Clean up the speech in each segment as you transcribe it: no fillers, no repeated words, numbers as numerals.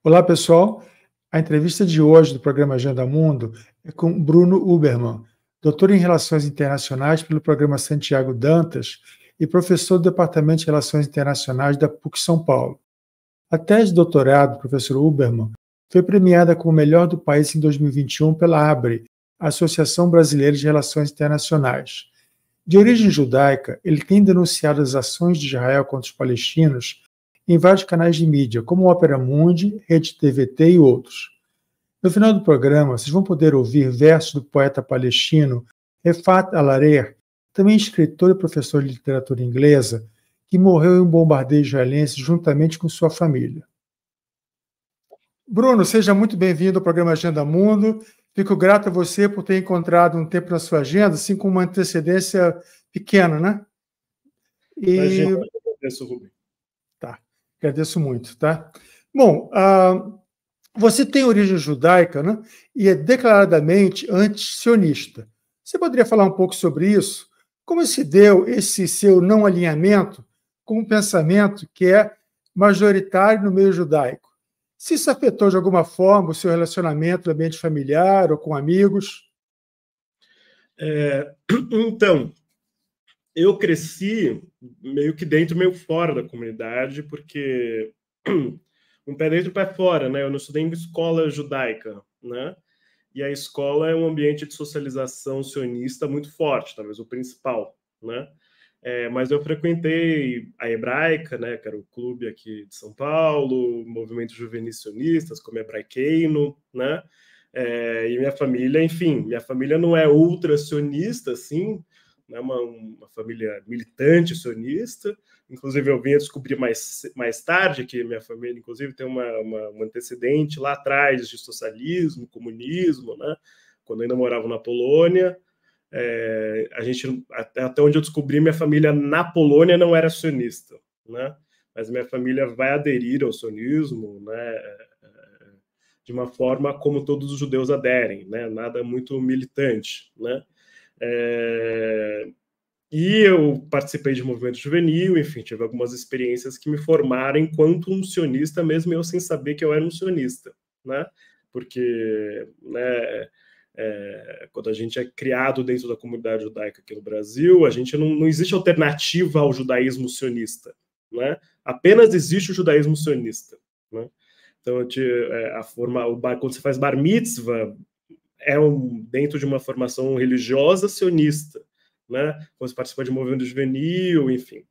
Olá, pessoal. A entrevista de hoje do programa Agenda Mundo é com Bruno Ubermann, doutor em Relações Internacionais pelo programa Santiago Dantas e professor do Departamento de Relações Internacionais da PUC São Paulo. A tese de doutorado do professor Ubermann foi premiada como melhor do país em 2021 pela ABRE, Associação Brasileira de Relações Internacionais. De origem judaica, ele tem denunciado as ações de Israel contra os palestinos em vários canais de mídia, como o Opera Mundi, Rede TVT e outros. No final do programa, vocês vão poder ouvir versos do poeta palestino Refat Alarer, também escritor e professor de literatura inglesa, que morreu em um bombardeio israelense juntamente com sua família. Bruno, seja muito bem-vindo ao programa Agenda Mundo. Fico grato a você por ter encontrado um tempo na sua agenda, assim com uma antecedência pequena, né? Imagina, eu agradeço, Rubem. Tá, agradeço muito, tá? Bom, você tem origem judaica, né? E é declaradamente anti-sionista. Você poderia falar um pouco sobre isso? Como se deu esse seu não alinhamento com um pensamento que é majoritário no meio judaico? Se isso afetou de alguma forma o seu relacionamento no ambiente familiar ou com amigos? Então, eu cresci meio que dentro, meio fora da comunidade, porque um pé dentro, um pé fora, né? Eu não estudei em escola judaica, né? E a escola é um ambiente de socialização sionista muito forte, talvez o principal, né? Mas eu frequentei a Hebraica, né, que era o clube aqui de São Paulo, movimentos juvenis sionistas, como Hebraiqueino, né? E minha família, enfim, minha família não é ultra sionista, assim, né, uma família militante sionista. Inclusive, eu vim a descobrir mais tarde que minha família, inclusive, tem um antecedente lá atrás de socialismo, comunismo, né? Quando eu ainda morava na Polônia. A gente, até onde eu descobri, minha família na Polônia não era sionista, né? Mas minha família vai aderir ao sionismo, né? De uma forma como todos os judeus aderem, né? Nada muito militante, né? E eu participei de movimento juvenil, enfim, tive algumas experiências que me formaram enquanto um sionista, mesmo eu sem saber que eu era um sionista, né? Porque, né, quando a gente é criado dentro da comunidade judaica aqui no Brasil, a gente não existe alternativa ao judaísmo sionista, né? Apenas existe o judaísmo sionista, né? Então, quando você faz bar mitzvah, dentro de uma formação religiosa sionista, né? Quando você participa de movimento juvenil, enfim.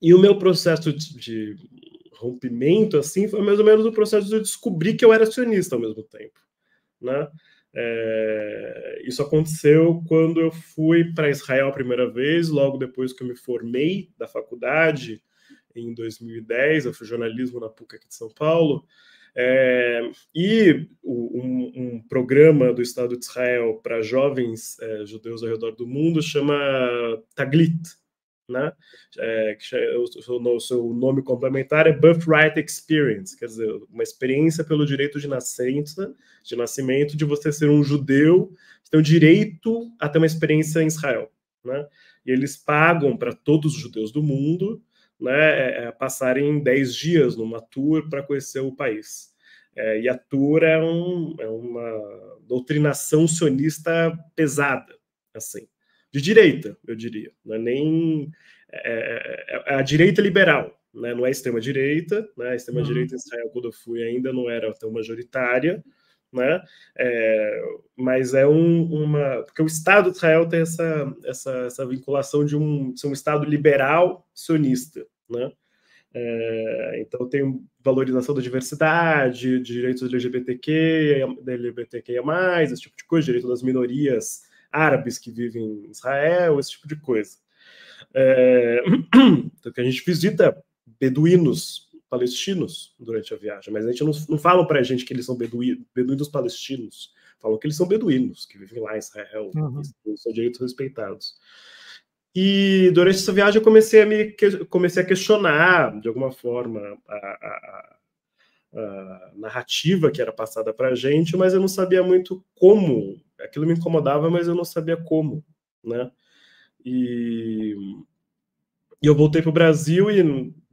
E o meu processo de rompimento, assim, foi mais ou menos o processo de descobrir que eu era sionista ao mesmo tempo, né? Isso aconteceu quando eu fui para Israel a primeira vez, logo depois que eu me formei da faculdade, em 2010, eu fui jornalismo na PUC aqui de São Paulo, e um programa do Estado de Israel para jovens judeus ao redor do mundo chama Taglit, né? O seu nome complementar é Birthright Experience, quer dizer, uma experiência pelo direito de nascimento de você ser um judeu, você tem o direito a ter uma experiência em Israel, né? E eles pagam para todos os judeus do mundo, né, passarem 10 dias numa tour para conhecer o país. E a tour é uma doutrinação sionista pesada, assim, de direita, eu diria. Não é nem a direita liberal, né? Não é extrema-direita, né? A extrema-direita em Israel, quando eu fui, ainda não era tão majoritária, né? Mas é porque o Estado de Israel tem essa vinculação de ser um Estado liberal sionista, né? Então tem valorização da diversidade, direitos LGBTQIA+, esse tipo de coisa, direito das minorias árabes que vivem em Israel, esse tipo de coisa. Então, que a gente visita beduínos palestinos durante a viagem, mas a gente não falam para a gente que eles são beduínos palestinos, falam que eles são beduínos, que vivem lá em Israel, e são direitos respeitados. E durante essa viagem eu comecei a questionar, de alguma forma, a narrativa que era passada para a gente, mas eu não sabia muito como. Aquilo me incomodava, mas eu não sabia como, né? E E eu voltei para o Brasil e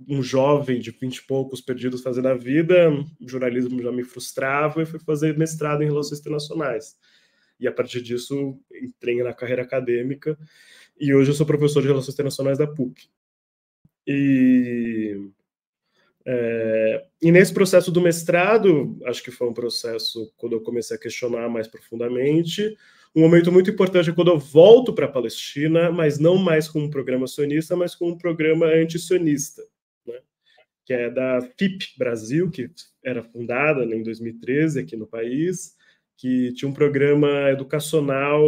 um jovem de 20 e poucos perdidos fazendo a vida, o jornalismo já me frustrava e fui fazer mestrado em Relações Internacionais. E a partir disso entrei na carreira acadêmica e hoje eu sou professor de Relações Internacionais da PUC. E nesse processo do mestrado, acho que foi um processo quando eu comecei a questionar mais profundamente. Um momento muito importante é quando eu volto para a Palestina, mas não mais com um programa sionista, mas com um programa anti-sionista, né? Que é da FIP Brasil, que era fundada em 2013 aqui no país, que tinha um programa educacional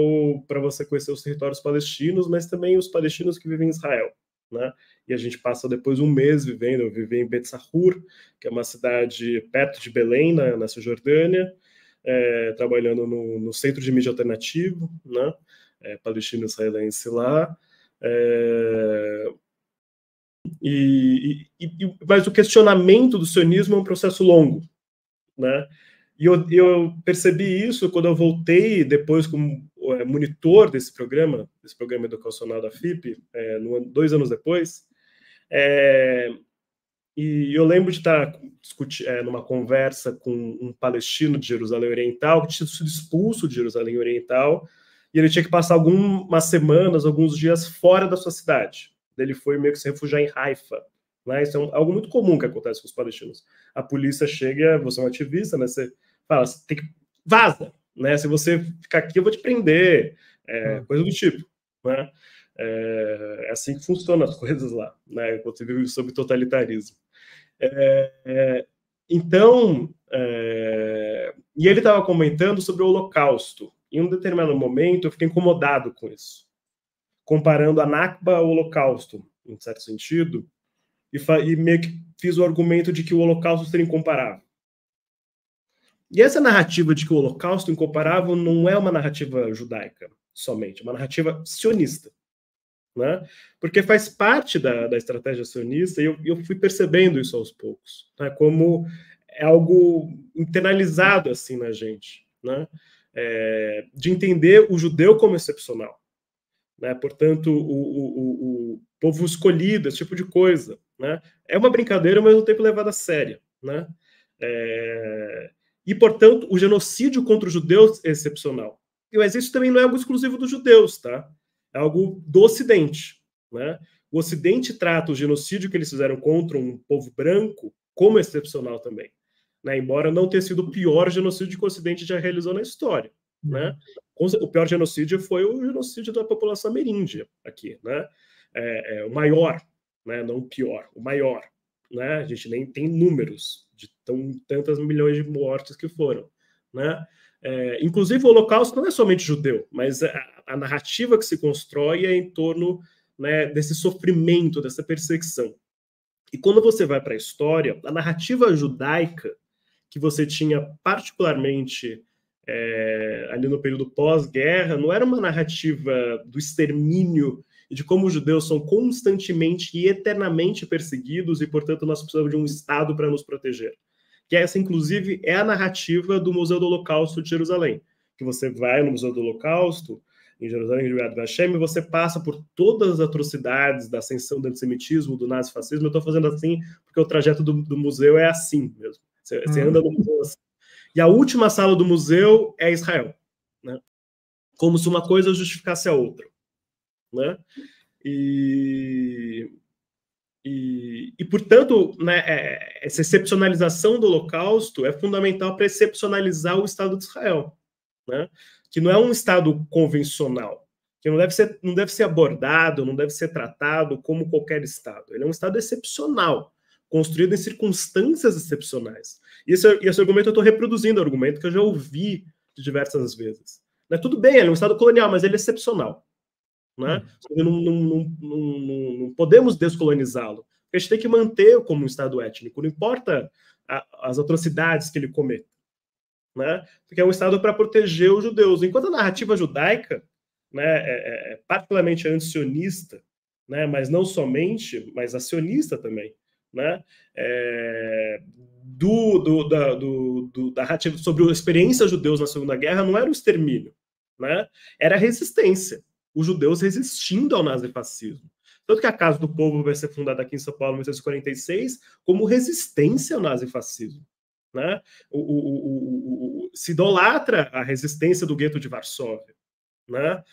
para você conhecer os territórios palestinos, mas também os palestinos que vivem em Israel, né? E a gente passa depois um mês vivendo, eu vivi em Bet Sahur, que é uma cidade perto de Belém, na Cisjordânia, trabalhando no Centro de Mídia Alternativo, né? Palestino-israelense lá. Mas o questionamento do sionismo é um processo longo, né? E eu percebi isso quando eu voltei depois como monitor desse programa educacional da FIP, 2 anos depois. E eu lembro de estar numa conversa com um palestino de Jerusalém Oriental que tinha sido expulso de Jerusalém Oriental e ele tinha que passar algumas semanas, alguns dias fora da sua cidade. Ele foi meio que se refugiar em Haifa, né? Isso é algo muito comum que acontece com os palestinos. A polícia chega, você é um ativista, né? Você fala, você tem que vaza, né? Se você ficar aqui, eu vou te prender, coisa do tipo, né? É assim que funcionam as coisas lá, né? Quando você vive sob totalitarismo. Então, e ele estava comentando sobre o Holocausto. Em um determinado momento, eu fiquei incomodado com isso, comparando a Nakba ao Holocausto, em certo sentido, e meio que fiz o argumento de que o Holocausto seria incomparável. E essa narrativa de que o Holocausto é incomparável não é uma narrativa judaica somente, é uma narrativa sionista, né? Porque faz parte da estratégia sionista, e eu fui percebendo isso aos poucos, né? Como é algo internalizado assim na gente, né? De entender o judeu como excepcional, né? Portanto, o povo escolhido, esse tipo de coisa, né? É uma brincadeira, mas ao mesmo tempo levada a sério, né? E, portanto, o genocídio contra os judeus é excepcional. Mas isso também não é algo exclusivo dos judeus, tá? É algo do Ocidente, né? O Ocidente trata o genocídio que eles fizeram contra um povo branco como excepcional também, né? Embora não tenha sido o pior genocídio que o Ocidente já realizou na história, né? O pior genocídio foi o genocídio da população ameríndia aqui, né? O maior, né? Não o pior, o maior, né? A gente nem tem números de tantas milhões de mortes que foram, né? Inclusive o Holocausto não é somente judeu, mas a narrativa que se constrói é em torno, né, desse sofrimento, dessa perseguição. E quando você vai para a história, a narrativa judaica que você tinha particularmente ali no período pós-guerra não era uma narrativa do extermínio e de como os judeus são constantemente e eternamente perseguidos e, portanto, nós precisamos de um Estado para nos proteger. Que essa, inclusive, é a narrativa do Museu do Holocausto de Jerusalém. Que você vai no Museu do Holocausto, em Jerusalém, em Yad Vashem, e você passa por todas as atrocidades da ascensão do antissemitismo, do nazifascismo. Eu estou fazendo assim porque o trajeto do museu é assim mesmo. Você anda no museu assim. E a última sala do museu é Israel, né? Como se uma coisa justificasse a outra, né? E portanto, né, essa excepcionalização do Holocausto é fundamental para excepcionalizar o Estado de Israel, né? Que não é um Estado convencional, que não deve ser abordado, não deve ser tratado como qualquer Estado. Ele é um Estado excepcional, construído em circunstâncias excepcionais. E esse argumento eu estou reproduzindo, o argumento que eu já ouvi de diversas vezes. Né? Tudo bem, ele é um Estado colonial, mas ele é excepcional. Né? Não podemos descolonizá-lo. A gente tem que manter como um Estado étnico, não importa as atrocidades que ele cometa, né? Porque é um Estado para proteger os judeus. Enquanto a narrativa judaica, né, é particularmente anti-sionista, né, mas não somente, mas a sionista também, né, da narrativa sobre a experiência dos judeus na Segunda Guerra não era o extermínio, né? Era a resistência. Os judeus resistindo ao nazifascismo. Tanto que a Casa do Povo vai ser fundada aqui em São Paulo em 1946 como resistência ao nazifascismo. Né? Se idolatra a resistência do gueto de Varsóvia. Né?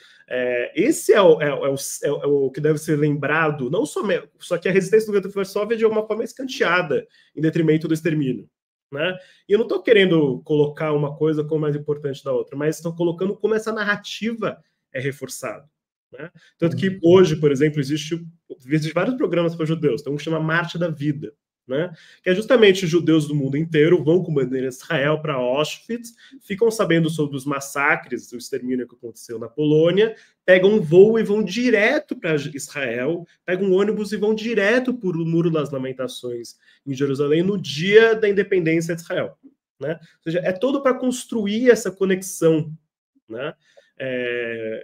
Esse é o que deve ser lembrado, não somente, só que a resistência do gueto de Varsóvia é de alguma forma escanteada em detrimento do extermínio. Né? E eu não estou querendo colocar uma coisa como mais importante da outra, mas estou colocando como essa narrativa é reforçada. Né? Tanto que hoje, por exemplo, existe vários programas para judeus, tem um que chama Marcha da Vida, né? Que é justamente os judeus do mundo inteiro vão com bandeira de Israel para Auschwitz, ficam sabendo sobre os massacres, o extermínio que aconteceu na Polônia, pegam um voo e vão direto para Israel, pegam um ônibus e vão direto para o Muro das Lamentações em Jerusalém no dia da independência de Israel. Né? Ou seja, é todo para construir essa conexão. Né?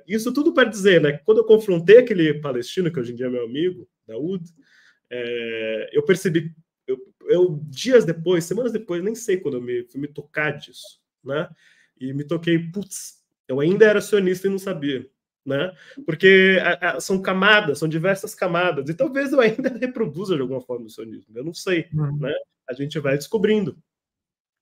Isso tudo para dizer, né, que quando eu confrontei aquele palestino, que hoje em dia é meu amigo, Daoud, eu percebi, eu dias depois, semanas depois, nem sei quando eu fui me tocar disso, né? E me toquei, putz, eu ainda era sionista e não sabia, né? Porque são camadas, são diversas camadas, e talvez eu ainda reproduza de alguma forma o sionismo, eu não sei, né? A gente vai descobrindo.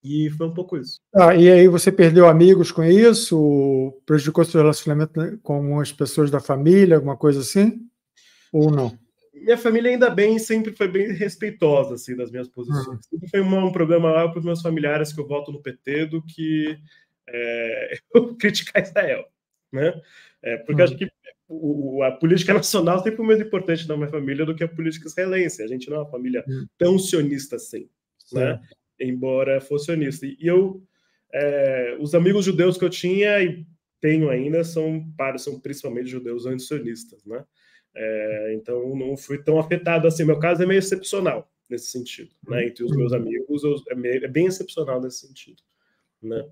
E foi um pouco isso. E aí você perdeu amigos com isso? Prejudicou seu relacionamento com as pessoas da família, alguma coisa assim? Ou não? Minha família, ainda bem, sempre foi bem respeitosa assim, das minhas posições. Sempre foi um programa lá para os meus familiares que eu voto no PT do que eu criticar Israel. Né? Porque acho que a política nacional sempre foi mais importante na minha família do que a política israelense. A gente não é uma família tão sionista assim, né? Embora fosse sionista. E os amigos judeus que eu tinha e tenho ainda são principalmente judeus anti-sionistas, né? Então não fui tão afetado assim. Meu caso é meio excepcional nesse sentido, né? Entre os meus amigos é bem excepcional nesse sentido, né?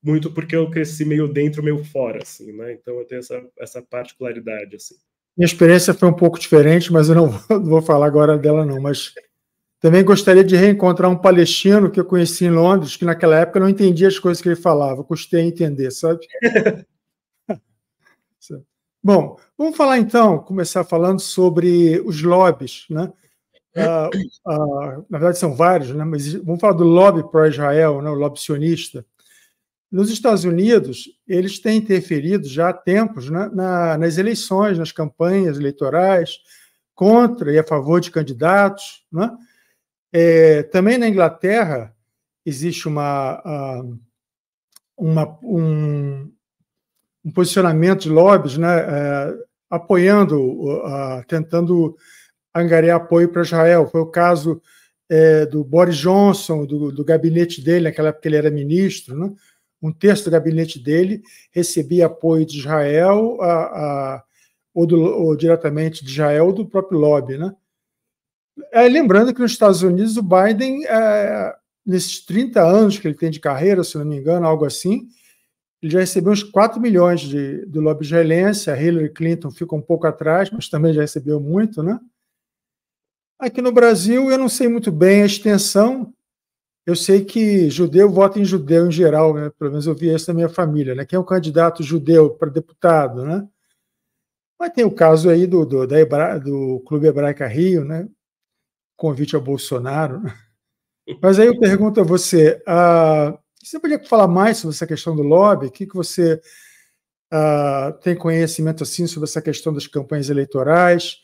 Muito porque eu cresci meio dentro, meio fora, assim, né? Então eu tenho essa particularidade, assim. Minha experiência foi um pouco diferente, mas eu não vou falar agora dela, não. Mas também gostaria de reencontrar um palestino que eu conheci em Londres, que naquela época eu não entendia as coisas que ele falava, custei a entender, sabe? Bom, vamos falar então, começar falando sobre os lobbies, né? Na verdade são vários, né? Mas vamos falar do lobby pró-Israel, né? O lobby sionista. Nos Estados Unidos, eles têm interferido já há tempos, né? Nas eleições, nas campanhas eleitorais, contra e a favor de candidatos, né? Também na Inglaterra existe um posicionamento de lobbies, né, apoiando, tentando angariar apoio para Israel. Foi o caso do Boris Johnson, do gabinete dele, naquela época ele era ministro, né? Um terço do gabinete dele recebia apoio de Israel, ou diretamente de Israel, ou do próprio lobby. Né? Lembrando que nos Estados Unidos o Biden, nesses 30 anos que ele tem de carreira, se não me engano, algo assim, ele já recebeu uns 4 milhões do lobby israelense. A Hillary Clinton fica um pouco atrás, mas também já recebeu muito. Né? Aqui no Brasil, eu não sei muito bem a extensão. Eu sei que judeu vota em judeu em geral, né? Pelo menos eu vi isso na minha família. Né? Quem é um candidato judeu para deputado? Né? Mas tem o caso aí do Clube Hebraica Rio, né? Convite ao Bolsonaro. Mas aí eu pergunto a você, você podia falar mais sobre essa questão do lobby? O que você tem conhecimento assim sobre essa questão das campanhas eleitorais?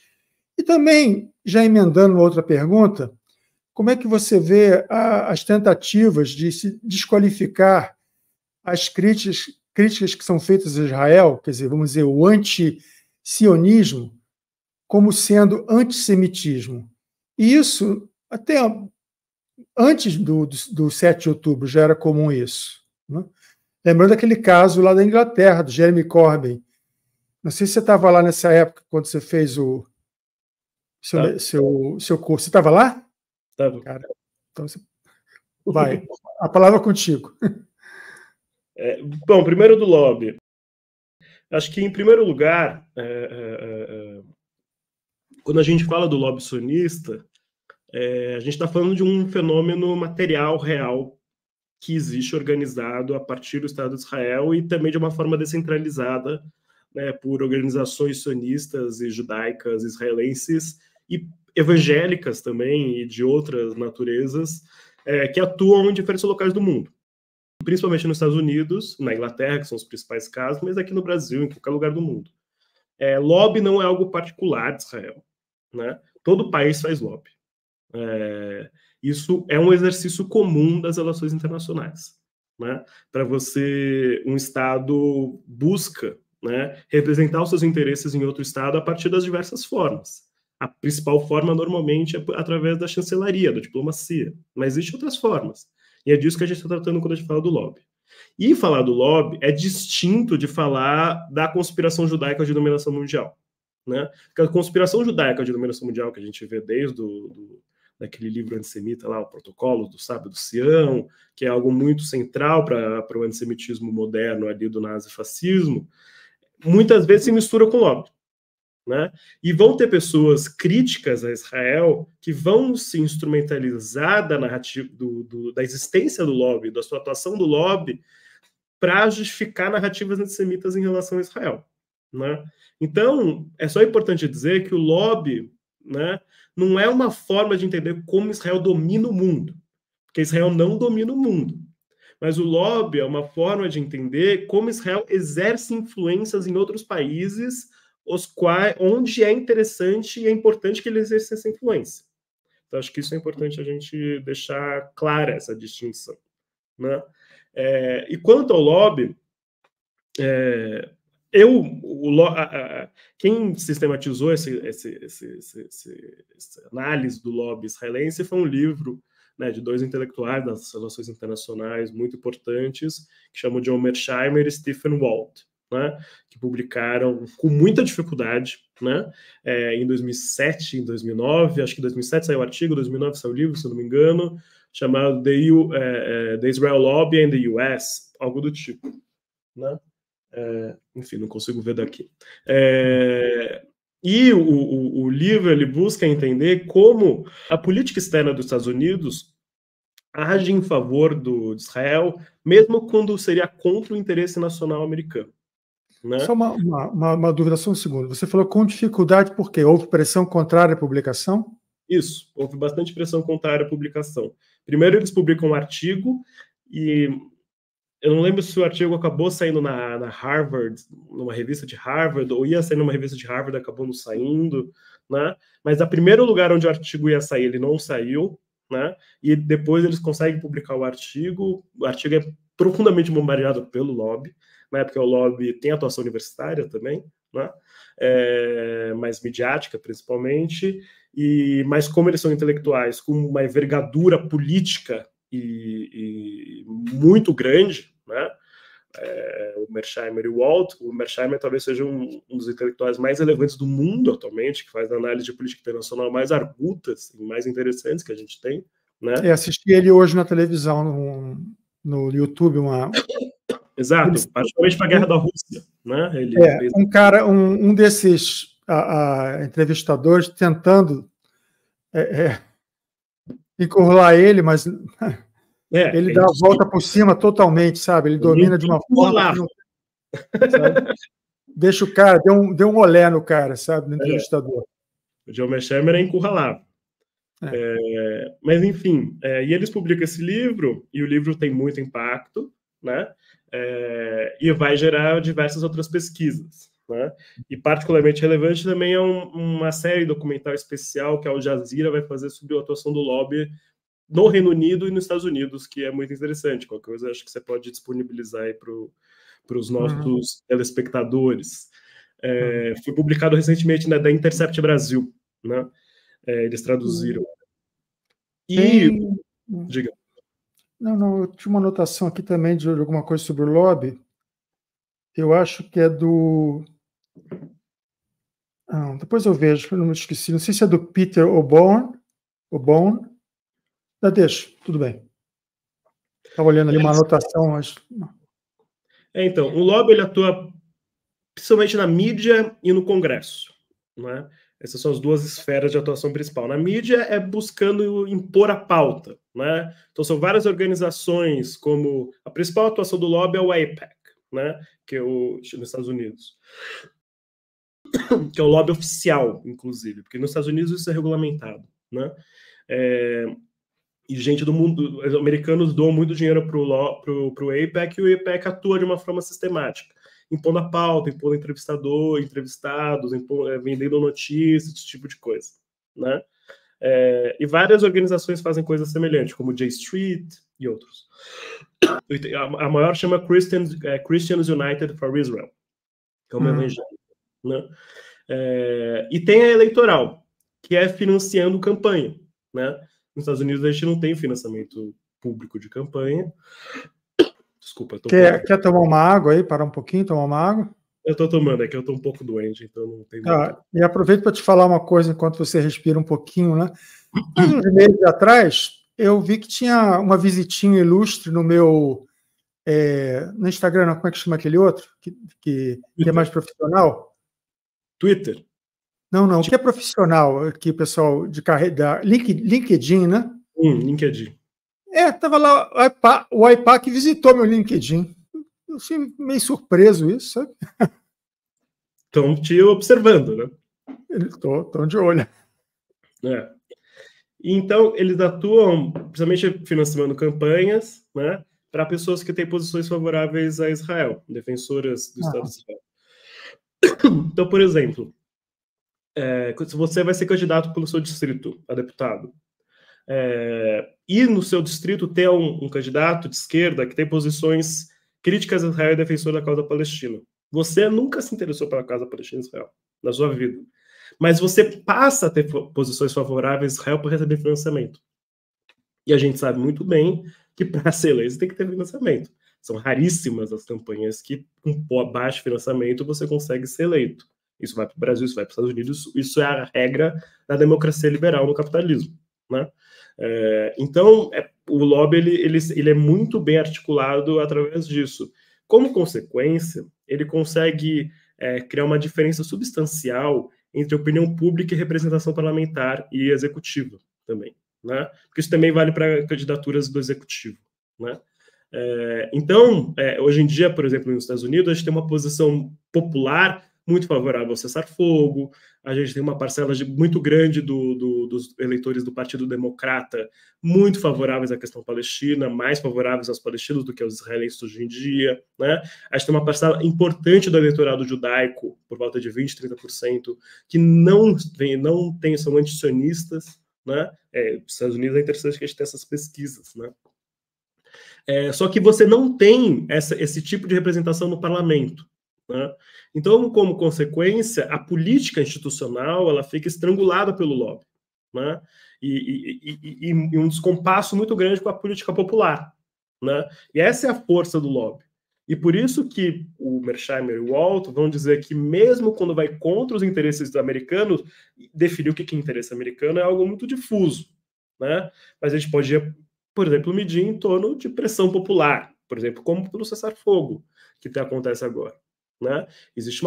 E também, já emendando uma outra pergunta, como é que você vê as tentativas de se desqualificar as críticas que são feitas a Israel, quer dizer, vamos dizer, o anti-sionismo, como sendo antissemitismo? E isso, até antes do 7 de outubro, já era comum isso. Né? Lembrando aquele caso lá da Inglaterra, do Jeremy Corbyn. Não sei se você estava lá nessa época, quando você fez o seu curso. Você estava lá? Estava. Cara, então você vai. A palavra é contigo. Bom, primeiro do lobby. Acho que, em primeiro lugar, quando a gente fala do lobby sionista, a gente está falando de um fenômeno material, real, que existe organizado a partir do Estado de Israel e também de uma forma descentralizada né, por organizações sionistas e judaicas israelenses e evangélicas também e de outras naturezas que atuam em diferentes locais do mundo, principalmente nos Estados Unidos, na Inglaterra, que são os principais casos, mas aqui no Brasil, em qualquer lugar do mundo. Lobby não é algo particular de Israel, né? Todo país faz lobby. Isso é um exercício comum das relações internacionais, né? Para você, um Estado busca, né, representar os seus interesses em outro Estado a partir das diversas formas. A principal forma, normalmente, é através da chancelaria, da diplomacia, mas existem outras formas. E é disso que a gente está tratando quando a gente fala do lobby. E falar do lobby é distinto de falar da conspiração judaica de dominação mundial, né? Porque a conspiração judaica de dominação mundial, que a gente vê desde daquele livro antissemita lá, o Protocolo do Sábio do Sião, que é algo muito central para o antissemitismo moderno ali do nazifascismo, muitas vezes se mistura com lobby, né? E vão ter pessoas críticas a Israel que vão se instrumentalizar da narrativa da existência do lobby, da sua atuação do lobby, para justificar narrativas antissemitas em relação a Israel, né? Então, é só importante dizer que o lobby, né, não é uma forma de entender como Israel domina o mundo, porque Israel não domina o mundo. Mas o lobby é uma forma de entender como Israel exerce influências em outros países, onde é interessante e é importante que ele exerça essa influência. Então, acho que isso é importante a gente deixar clara essa distinção, né? E quanto ao lobby, quem sistematizou essa análise do lobby israelense foi um livro, né, de dois intelectuais das relações internacionais muito importantes, que chamam de Omer Scheimer e Stephen Walt, né, que publicaram com muita dificuldade, né, em 2007, em 2009, acho que em 2007 saiu o artigo, em 2009 saiu o livro, se eu não me engano, chamado The Israel Lobby and the US, algo do tipo, né? Enfim, não consigo ver daqui. E o livro ele busca entender como a política externa dos Estados Unidos age em favor de Israel, mesmo quando seria contra o interesse nacional americano, né? Só uma dúvida, só um segundo. Você falou com dificuldade porque houve pressão contrária à publicação? Isso, houve bastante pressão contrária à publicação. Primeiro, eles publicam um artigo e eu não lembro se o artigo acabou saindo na Harvard, numa revista de Harvard, ou ia sair numa revista de Harvard, acabou não saindo, né? Mas o primeiro lugar onde o artigo ia sair, ele não saiu, né? E depois eles conseguem publicar o artigo é profundamente bombardeado pelo lobby, né? Porque o lobby tem atuação universitária também, né? Mais midiática, principalmente, mas como eles são intelectuais com uma envergadura política e muito grande, né? O Mearsheimer e o Walt. O Mearsheimer talvez seja um dos intelectuais mais relevantes do mundo atualmente, que faz análise de política internacional mais argutas e mais interessantes que a gente tem, né? Assisti ele hoje na televisão, no YouTube, Exato, particularmente para a guerra da Rússia, né? Ele fez... um desses entrevistadores tentando encurralar ele, mas ele dá a volta por cima totalmente, sabe? Ele domina de uma forma que não, sabe? Deixa o cara, deu um olé no cara, sabe? No entrevistador. O John Mearsheimer é encurralável. Mas, enfim, e eles publicam esse livro, e o livro tem muito impacto, né? E vai gerar diversas outras pesquisas, né? E particularmente relevante também é uma série documental especial que a Al Jazeera vai fazer sobre a atuação do lobby no Reino Unido e nos Estados Unidos, que é muito interessante. Qualquer coisa acho que você pode disponibilizar aí para os nossos telespectadores. Foi publicado recentemente da Intercept Brasil, né? Eles traduziram. Diga. Não, eu tinha uma anotação aqui também de alguma coisa sobre o lobby. Eu acho que é do... depois eu vejo, eu não me esqueci. Não sei se é do Peter Obone. Deixa, tudo bem. Estava olhando ali uma anotação, mas... Então, o lobby ele atua principalmente na mídia e no Congresso, né? Essas são as duas esferas de atuação principal. Na mídia é buscando impor a pauta, né? Então são várias organizações, como a principal atuação do lobby é o AIPAC, né, que é nos Estados Unidos, que é o lobby oficial, inclusive, porque nos Estados Unidos isso é regulamentado, né? E gente do mundo, os americanos doam muito dinheiro pro AIPAC, e o AIPAC atua de uma forma sistemática, impondo a pauta, impondo entrevistador, entrevistados, vendendo notícias, esse tipo de coisa, né? E várias organizações fazem coisas semelhantes, como J Street e outros. A maior chama Christians United for Israel, que é uma evangélica, né? E tem a eleitoral, que é financiando campanha, né? Nos Estados Unidos a gente não tem financiamento público de campanha. Desculpa, quer tomar uma água aí? Parar um pouquinho, tomar uma água? Eu estou tomando, é que eu estou um pouco doente, então não tem muito. E aproveito para te falar uma coisa enquanto você respira um pouquinho, né? Há uns meses atrás, eu vi que tinha uma visitinha ilustre no meu no Instagram, não, como é que chama aquele outro? Que é mais profissional? Twitter? Não, que é profissional, que o pessoal de carreira, LinkedIn, né? LinkedIn. Estava lá, o AIPAC visitou meu LinkedIn. Eu fiquei meio surpreso isso, sabe? Estão te observando, né? Estão de olho. Então, eles atuam, principalmente financiando campanhas, né, para pessoas que têm posições favoráveis a Israel, defensoras do Estado de Israel. Então, por exemplo, se você vai ser candidato pelo seu distrito a deputado, e no seu distrito tem um candidato de esquerda que tem posições críticas a Israel e defensor da causa palestina. Você nunca se interessou pela causa palestina e Israel na sua vida, mas você passa a ter posições favoráveis a Israel para receber financiamento. E a gente sabe muito bem que para ser eleito tem que ter financiamento. São raríssimas as campanhas que, com baixo financiamento, você consegue ser eleito. Isso vai para o Brasil, isso vai para os Estados Unidos, isso é a regra da democracia liberal no capitalismo, né? Então, o lobby ele é muito bem articulado através disso. Como consequência, ele consegue criar uma diferença substancial entre opinião pública e representação parlamentar e executiva também, né? Porque isso também vale para candidaturas do executivo, né? Então, hoje em dia, por exemplo, nos Estados Unidos, a gente tem uma posição popular muito favorável ao cessar-fogo, a gente tem uma parcela muito grande dos eleitores do Partido Democrata muito favoráveis à questão palestina, mais favoráveis aos palestinos do que aos israelenses hoje em dia, né? A gente tem uma parcela importante do eleitorado judaico, por volta de 20%, 30%, que são antisionistas, né? Nos Estados Unidos é interessante que a gente tenha essas pesquisas, né? Só que você não tem esse tipo de representação no parlamento, né? Então, como consequência, a política institucional ela fica estrangulada pelo lobby, né? E um descompasso muito grande com a política popular, né? E essa é a força do lobby. E por isso que o Mearsheimer e o Walton vão dizer que mesmo quando vai contra os interesses americanos, definir o que é interesse americano é algo muito difuso, né? Mas a gente pode, por exemplo, medir em torno de pressão popular, por exemplo, como pelo cessar-fogo que acontece agora, né? Existe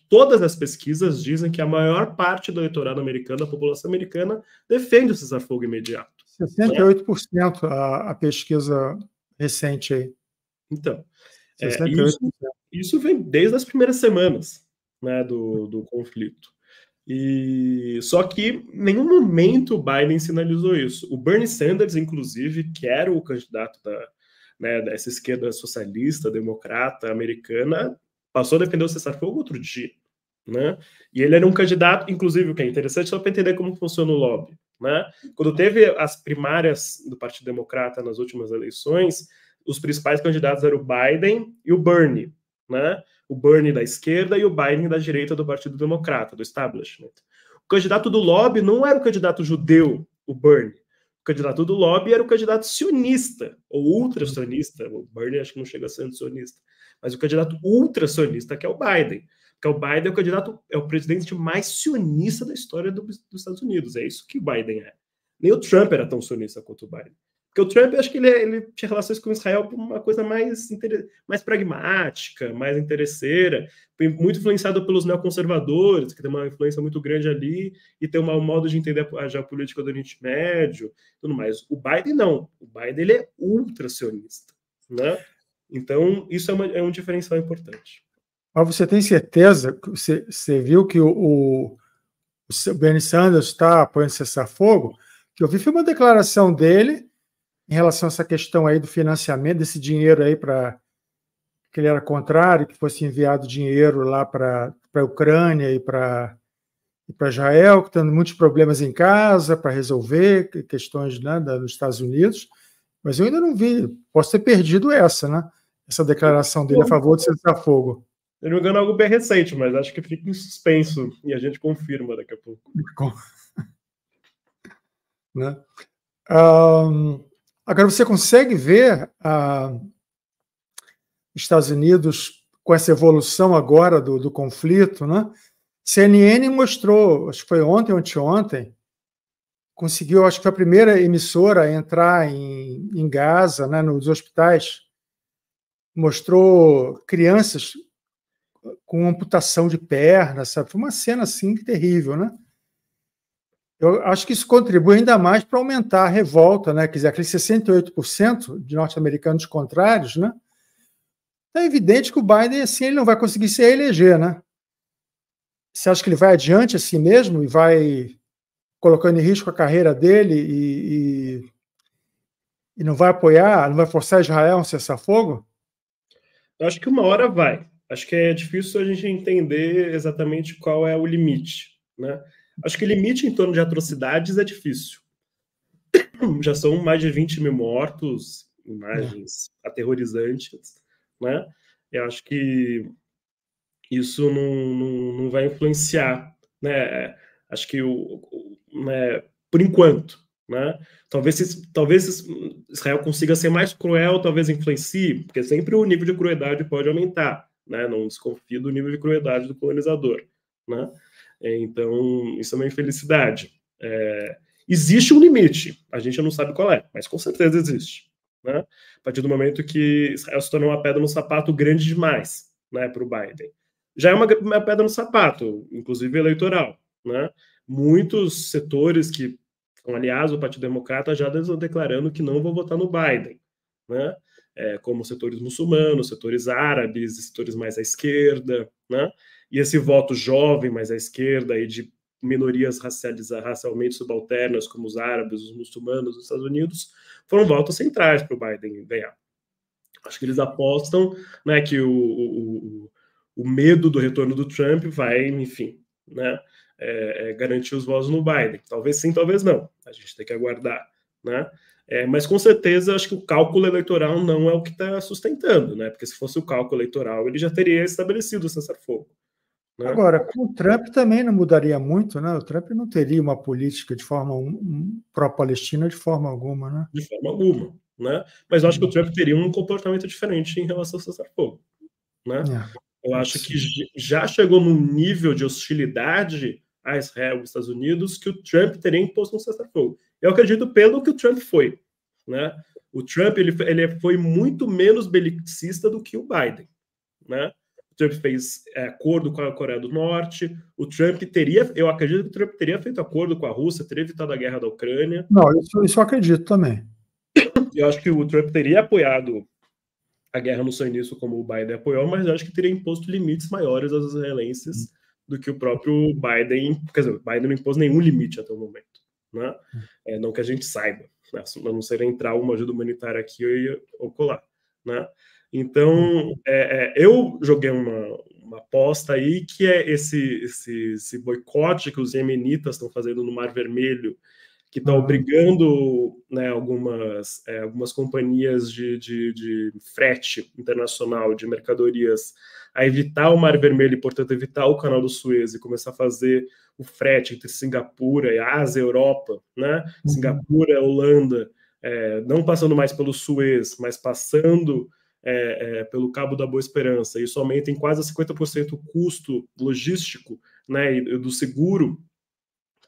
todas as pesquisas dizem que a maior parte do eleitorado americano, da população americana, defende o cessar-fogo imediato. 68% a pesquisa recente aí. Então, isso vem desde as primeiras semanas, né, do conflito. Só que em nenhum momento o Biden sinalizou isso. O Bernie Sanders, inclusive, que era o candidato dessa esquerda socialista, democrata, americana, passou a defender o cessar-fogo outro dia, né? E ele era um candidato, inclusive, o que é interessante só para entender como funciona o lobby, né? Quando teve as primárias do Partido Democrata nas últimas eleições, os principais candidatos eram o Biden e o Bernie, né? O Bernie da esquerda e o Biden da direita do Partido Democrata, do establishment. O candidato do lobby não era o candidato judeu, o Bernie. O candidato do lobby era o candidato sionista, ou ultra-sionista. O Bernie acho que não chega a ser sionista. Mas o candidato ultra-sionista, que é o Biden. Porque o Biden é o presidente mais sionista da história dos Estados Unidos. É isso que o Biden é. Nem o Trump era tão sionista quanto o Biden. Porque o Trump, acho que ele tinha relações com Israel por uma coisa mais pragmática, mais interesseira, muito influenciado pelos neoconservadores, que tem uma influência muito grande ali, e tem um modo de entender a geopolítica do Oriente Médio, tudo mais. O Biden não. O Biden ele é ultra-sionista, né? Então, isso é um diferencial importante. Mas você tem certeza, você viu que o Bernie Sanders está apoiando cessar-fogo? Que eu vi foi uma declaração dele em relação a essa questão aí do financiamento, desse dinheiro aí para que ele era contrário, que fosse enviado dinheiro lá para a Ucrânia e para Israel, que tendo muitos problemas em casa para resolver, questões, né, nos Estados Unidos, mas eu ainda não vi, posso ter perdido essa declaração dele a favor de cessar-fogo. Se não me engano, é algo bem recente, mas acho que fica em suspenso e a gente confirma daqui a pouco. Né? Agora, você consegue ver Estados Unidos com essa evolução agora do conflito, né? CNN mostrou, acho que foi ontem ou anteontem, conseguiu, acho que foi a primeira emissora a entrar em Gaza, né, nos hospitais, mostrou crianças com amputação de perna, sabe? Foi uma cena assim terrível, né? Eu acho que isso contribui ainda mais para aumentar a revolta, né? Quer dizer, aqueles 68% de norte-americanos contrários, né? É evidente que o Biden, assim, ele não vai conseguir se reeleger, né? Você acha que ele vai adiante assim mesmo e vai colocando em risco a carreira dele e não vai apoiar, não vai forçar Israel a um cessar-fogo? Eu acho que uma hora vai. Acho que é difícil a gente entender exatamente qual é o limite, né? Acho que limite em torno de atrocidades é difícil. Já são mais de 20 mil mortos, imagens aterrorizantes, né? Eu acho que isso não vai influenciar, né? Acho que né, por enquanto, né? Talvez Israel consiga ser mais cruel, talvez influencie, porque sempre o nível de crueldade pode aumentar, né? Não desconfio do nível de crueldade do colonizador, né? Então, isso é uma infelicidade. Existe um limite, a gente não sabe qual é, mas com certeza existe, né? A partir do momento que Israel se tornou uma pedra no sapato grande demais, né, para o Biden. Já é uma pedra no sapato, inclusive eleitoral, né? Muitos setores que são aliados ao Partido Democrata já estão declarando que não vão votar no Biden, né? Como setores muçulmanos, setores árabes, setores mais à esquerda, né? E esse voto jovem mais à esquerda e de minorias racialmente subalternas, como os árabes, os muçulmanos dos Estados Unidos, foram votos centrais para o Biden ganhar. Acho que eles apostam, né, que o medo do retorno do Trump vai, enfim, né, garantir os votos no Biden. Talvez sim, talvez não. A gente tem que aguardar, né? Mas com certeza acho que o cálculo eleitoral não é o que está sustentando, né? Porque se fosse o cálculo eleitoral, ele já teria estabelecido o cessar-fogo. Né? Agora, com o Trump também não mudaria muito, né? O Trump não teria uma política de forma pró-Palestina de forma alguma, né? De forma alguma, né? Mas eu acho que o Trump teria um comportamento diferente em relação ao cessar-fogo, né? Eu acho que já chegou num nível de hostilidade a Israel e os Estados Unidos que o Trump teria imposto um cessar-fogo. Eu acredito pelo que o Trump foi, né? O Trump ele foi muito menos belicista do que o Biden, né? O Trump fez acordo com a Coreia do Norte. O Trump eu acredito que o Trump teria feito acordo com a Rússia, teria evitado a guerra da Ucrânia. Não, isso eu acredito também. Eu acho que o Trump teria apoiado a guerra no seu início, como o Biden apoiou, mas eu acho que teria imposto limites maiores aos israelenses do que o próprio Biden. Quer dizer, o Biden não impôs nenhum limite até o momento, né? Não que a gente saiba, né? A não ser entrar uma ajuda humanitária aqui ou colar, né? Então, eu joguei uma aposta aí que é esse boicote que os iemenitas estão fazendo no Mar Vermelho, que está obrigando, né, algumas companhias de frete internacional de mercadorias a evitar o Mar Vermelho e, portanto, evitar o Canal do Suez e começar a fazer o frete entre Singapura e Ásia e Europa, né? Singapura, Holanda, não passando mais pelo Suez, mas passando pelo Cabo da Boa Esperança. Isso aumenta em quase 50% o custo logístico, né, e do seguro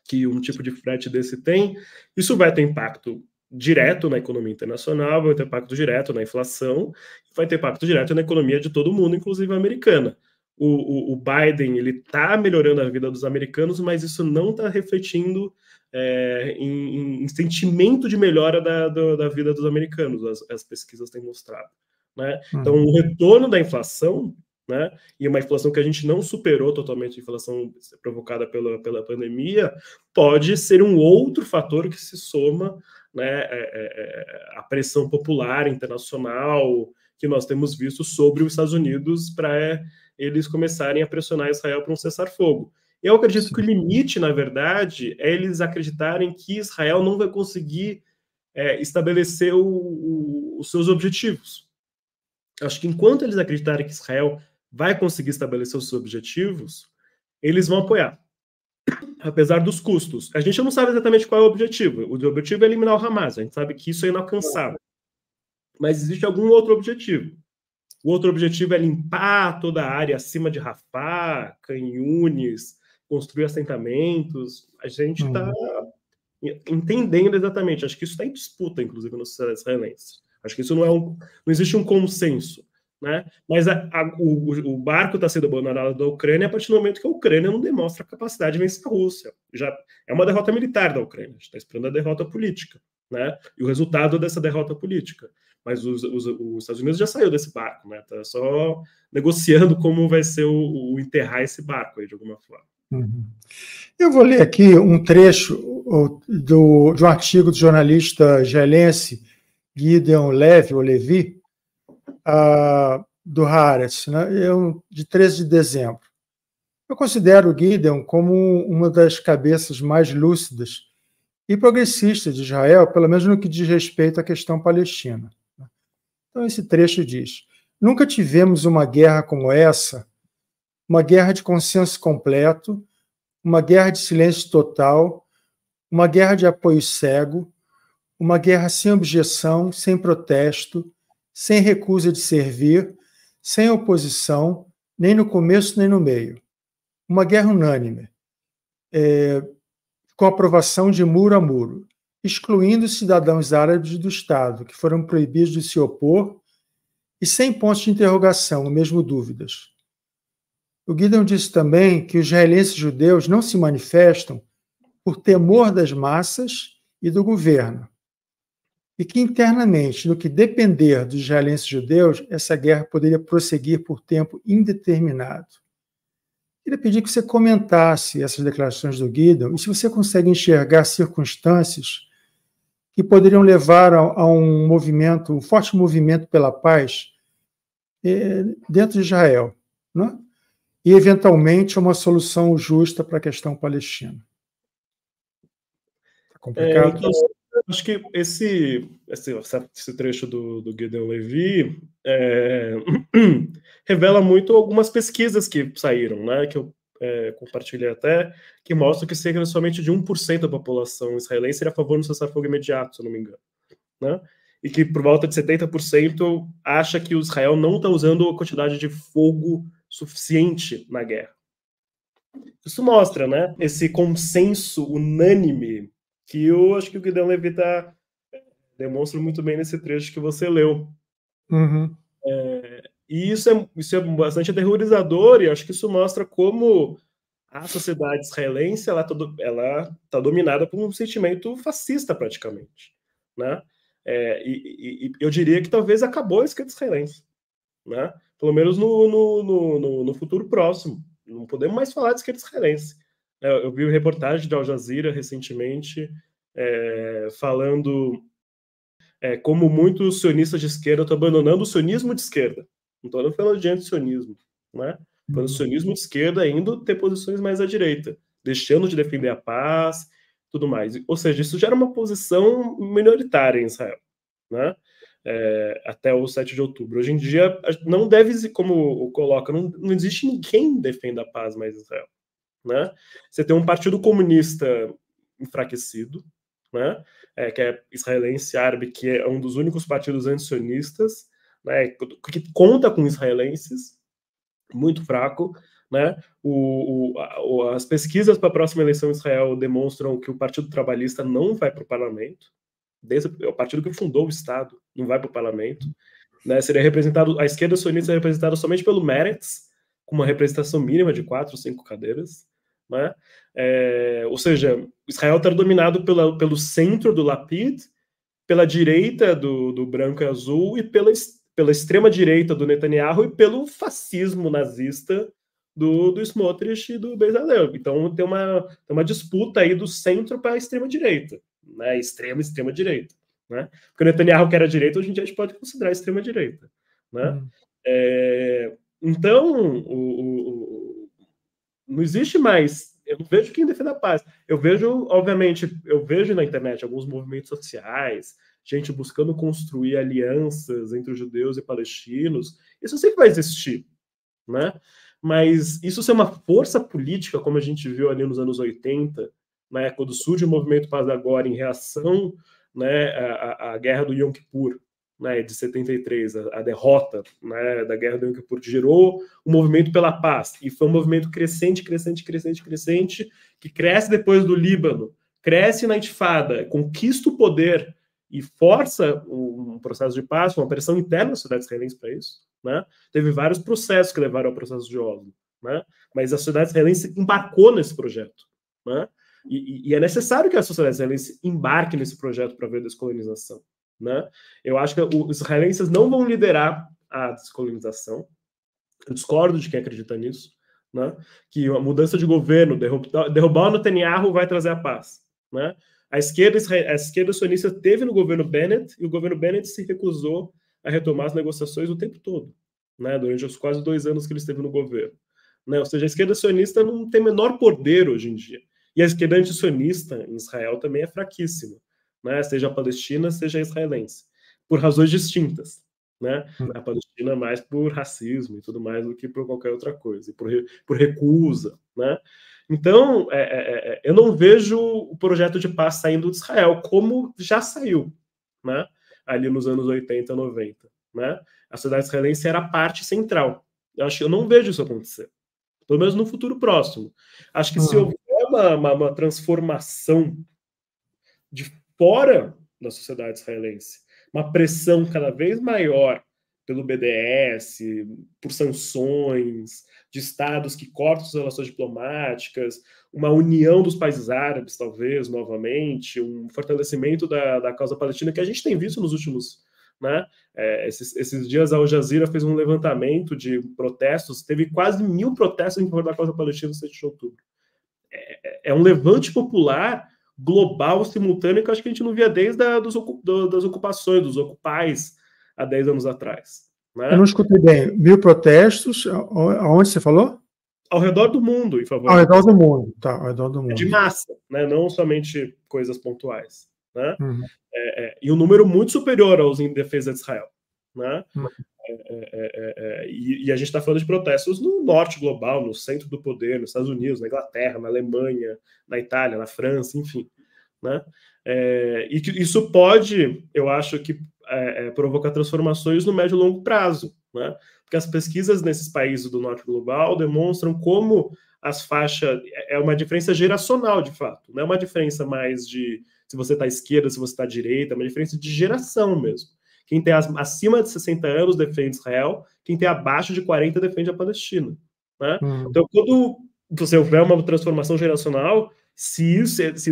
que um tipo de frete desse tem. Isso vai ter impacto direto na economia internacional, vai ter impacto direto na inflação, vai ter impacto direto na economia de todo mundo, inclusive a americana. O Biden ele está melhorando a vida dos americanos, mas isso não está refletindo em sentimento de melhora da vida dos americanos, as pesquisas têm mostrado. né? Então, o retorno da inflação, né, e uma inflação que a gente não superou totalmente, a inflação provocada pela pandemia, pode ser um outro fator que se soma, né, à pressão popular internacional que nós temos visto sobre os Estados Unidos para eles começarem a pressionar Israel para um cessar-fogo. Eu acredito que o limite, na verdade, é eles acreditarem que Israel não vai conseguir estabelecer os seus objetivos. Acho que enquanto eles acreditarem que Israel vai conseguir estabelecer os seus objetivos, eles vão apoiar, apesar dos custos. A gente não sabe exatamente qual é o objetivo. O objetivo é eliminar o Hamas. A gente sabe que isso é inalcançável. Mas existe algum outro objetivo. O outro objetivo é limpar toda a área acima de Rafah, Khan Yunis, construir assentamentos. A gente está entendendo exatamente. Acho que isso está em disputa, inclusive, nos israelenses. Acho que isso não existe um consenso, né? Mas o barco está sendo abandonado da Ucrânia a partir do momento que a Ucrânia não demonstra a capacidade de vencer a Rússia. Já é uma derrota militar da Ucrânia. A gente está esperando a derrota política, né? E o resultado dessa derrota política. Mas os Estados Unidos já saiu desse barco, né? Tá só negociando como vai ser o enterrar esse barco aí, de alguma forma. Eu vou ler aqui um trecho de um artigo do jornalista israelense Gideon Levy, do Haaretz, né? De 13 de dezembro. Eu considero o Gideon como uma das cabeças mais lúcidas e progressistas de Israel, pelo menos no que diz respeito à questão palestina. Então, esse trecho diz: nunca tivemos uma guerra como essa, uma guerra de consenso completo, uma guerra de silêncio total, uma guerra de apoio cego, uma guerra sem objeção, sem protesto, sem recusa de servir, sem oposição, nem no começo nem no meio. Uma guerra unânime, com aprovação de muro a muro, excluindo os cidadãos árabes do Estado, que foram proibidos de se opor, e sem pontos de interrogação, ou mesmo dúvidas. O Gideon disse também que os israelenses judeus não se manifestam por temor das massas e do governo, e que internamente, no que depender dos israelenses judeus, essa guerra poderia prosseguir por tempo indeterminado. Queria pedir que você comentasse essas declarações do Gideon e se você consegue enxergar circunstâncias que poderiam levar a um movimento, um forte movimento pela paz dentro de Israel, né? E, eventualmente, uma solução justa para a questão palestina. Está complicado? Então, acho que esse trecho do Gideon Levy revela muito algumas pesquisas que saíram, né, que eu compartilhei até, que mostram que cerca somente de 1% da população israelense seria a favor do cessar-fogo imediato, se eu não me engano, né? E que por volta de 70% acha que o Israel não está usando a quantidade de fogo suficiente na guerra. Isso mostra, né, esse consenso unânime que eu acho que o Gideon Levy demonstra muito bem nesse trecho que você leu. E isso é bastante aterrorizador, e acho que isso mostra como a sociedade israelense ela está dominada por um sentimento fascista, praticamente, né? E eu diria que talvez acabou a esquerda israelense, né? Pelo menos no futuro próximo. Não podemos mais falar de esquerda israelense. Eu vi uma reportagem da Al Jazeera recentemente falando como muitos sionistas de esquerda estão abandonando o sionismo de esquerda. Não estou falando de anti-sionismo, né? Falando de sionismo de esquerda indo ter posições mais à direita, deixando de defender a paz, tudo mais. Ou seja, isso já era uma posição minoritária em Israel, né? Até o 7 de outubro. Hoje em dia, não deve, como coloca, não existe ninguém que defenda a paz mais em Israel, né? Você tem um partido comunista enfraquecido, né? Que é israelense árabe, que é um dos únicos partidos anti-sionistas, né? Que conta com israelenses, muito fraco, né? As pesquisas para a próxima eleição em Israel demonstram que o Partido Trabalhista não vai para o parlamento. É o partido que fundou o Estado, não vai para o parlamento, né? Seria representado, a esquerda sionista é representada somente pelo Meretz, com uma representação mínima de 4 ou 5 cadeiras, né? Ou seja, Israel está dominado pelo centro do Lapid, pela direita do branco e azul e pela extrema-direita do Netanyahu e pelo fascismo nazista do Smotrich e do Bezalel. Então tem uma disputa aí do centro para a extrema-direita, né? Extrema-direita. Né? Porque o Netanyahu, que era direita, hoje em dia a gente pode considerar extrema-direita. Né? Então, não existe mais. Eu não vejo quem defenda a paz. Eu vejo, obviamente, na internet alguns movimentos sociais, gente buscando construir alianças entre os judeus e palestinos. Isso sempre vai existir, né? Mas isso ser uma força política, como a gente viu ali nos anos 80, né, quando surge o movimento Paz Agora em reação, né, à guerra do Yom Kippur, né, de 73, a derrota, né, da guerra do Yom Kippur, gerou um movimento pela paz, e foi um movimento crescente, que cresce depois do Líbano, cresce na Intifada, conquista o poder e força um processo de paz, uma pressão interna da sociedade israelense para isso. Né? Teve vários processos que levaram ao processo de Oslo, né? Mas a sociedade israelense embarcou nesse projeto. Né? E é necessário que a sociedade israelense embarque nesse projeto para ver a descolonização. Né? Eu acho que os israelenses não vão liderar a descolonização. Eu discordo de quem acredita nisso. Né? Que a mudança de governo, derrubar o Netanyahu vai trazer a paz. Né? A esquerda sionista teve no governo Bennett, e o governo Bennett se recusou a retomar as negociações o tempo todo, né? Durante os quase 2 anos que ele esteve no governo. Né? Ou seja, a esquerda sionista não tem menor poder hoje em dia. E a esquerda antisionista em Israel também é fraquíssima, né? Seja a palestina, seja a israelense, por razões distintas. Né? A Palestina mais por racismo e tudo mais do que por qualquer outra coisa, e por recusa. Né? Então, eu não vejo o projeto de paz saindo de Israel, como já saiu, né? Ali nos anos 80, 90. Né? A sociedade israelense era a parte central. Eu não vejo isso acontecer, pelo menos no futuro próximo. Acho que se houver uma transformação de fora da sociedade israelense, uma pressão cada vez maior pelo BDS, por sanções, de estados que cortam as relações diplomáticas, uma união dos países árabes, talvez, novamente, um fortalecimento da causa palestina, que a gente tem visto nos últimos... Né? Esses dias a Al Jazeera fez um levantamento de protestos, teve quase 1000 protestos em favor da causa palestina no 7 de outubro. É um levante popular global, simultâneo, que eu acho que a gente não via desde das ocupações, dos ocupais, há 10 anos atrás. Né? Eu não escutei bem. 1000 protestos, aonde você falou? Ao redor do mundo, em favor. Ao redor do mundo, tá, ao redor do mundo. De massa, né? Não somente coisas pontuais. Né? E um número muito superior aos em defesa de Israel. Né? E a gente está falando de protestos no norte global, no centro do poder, nos Estados Unidos, na Inglaterra, na Alemanha, na Itália, na França, enfim. Né? E que isso pode, eu acho que, provocar transformações no médio e longo prazo. Né? Porque as pesquisas nesses países do norte global demonstram como as faixas... É uma diferença geracional, de fato. Não é uma diferença mais de se você está à esquerda, se você está à direita, é uma diferença de geração mesmo. Quem tem acima de 60 anos defende Israel, quem tem abaixo de 40 defende a Palestina. Né? Então, quando você houver uma transformação geracional, se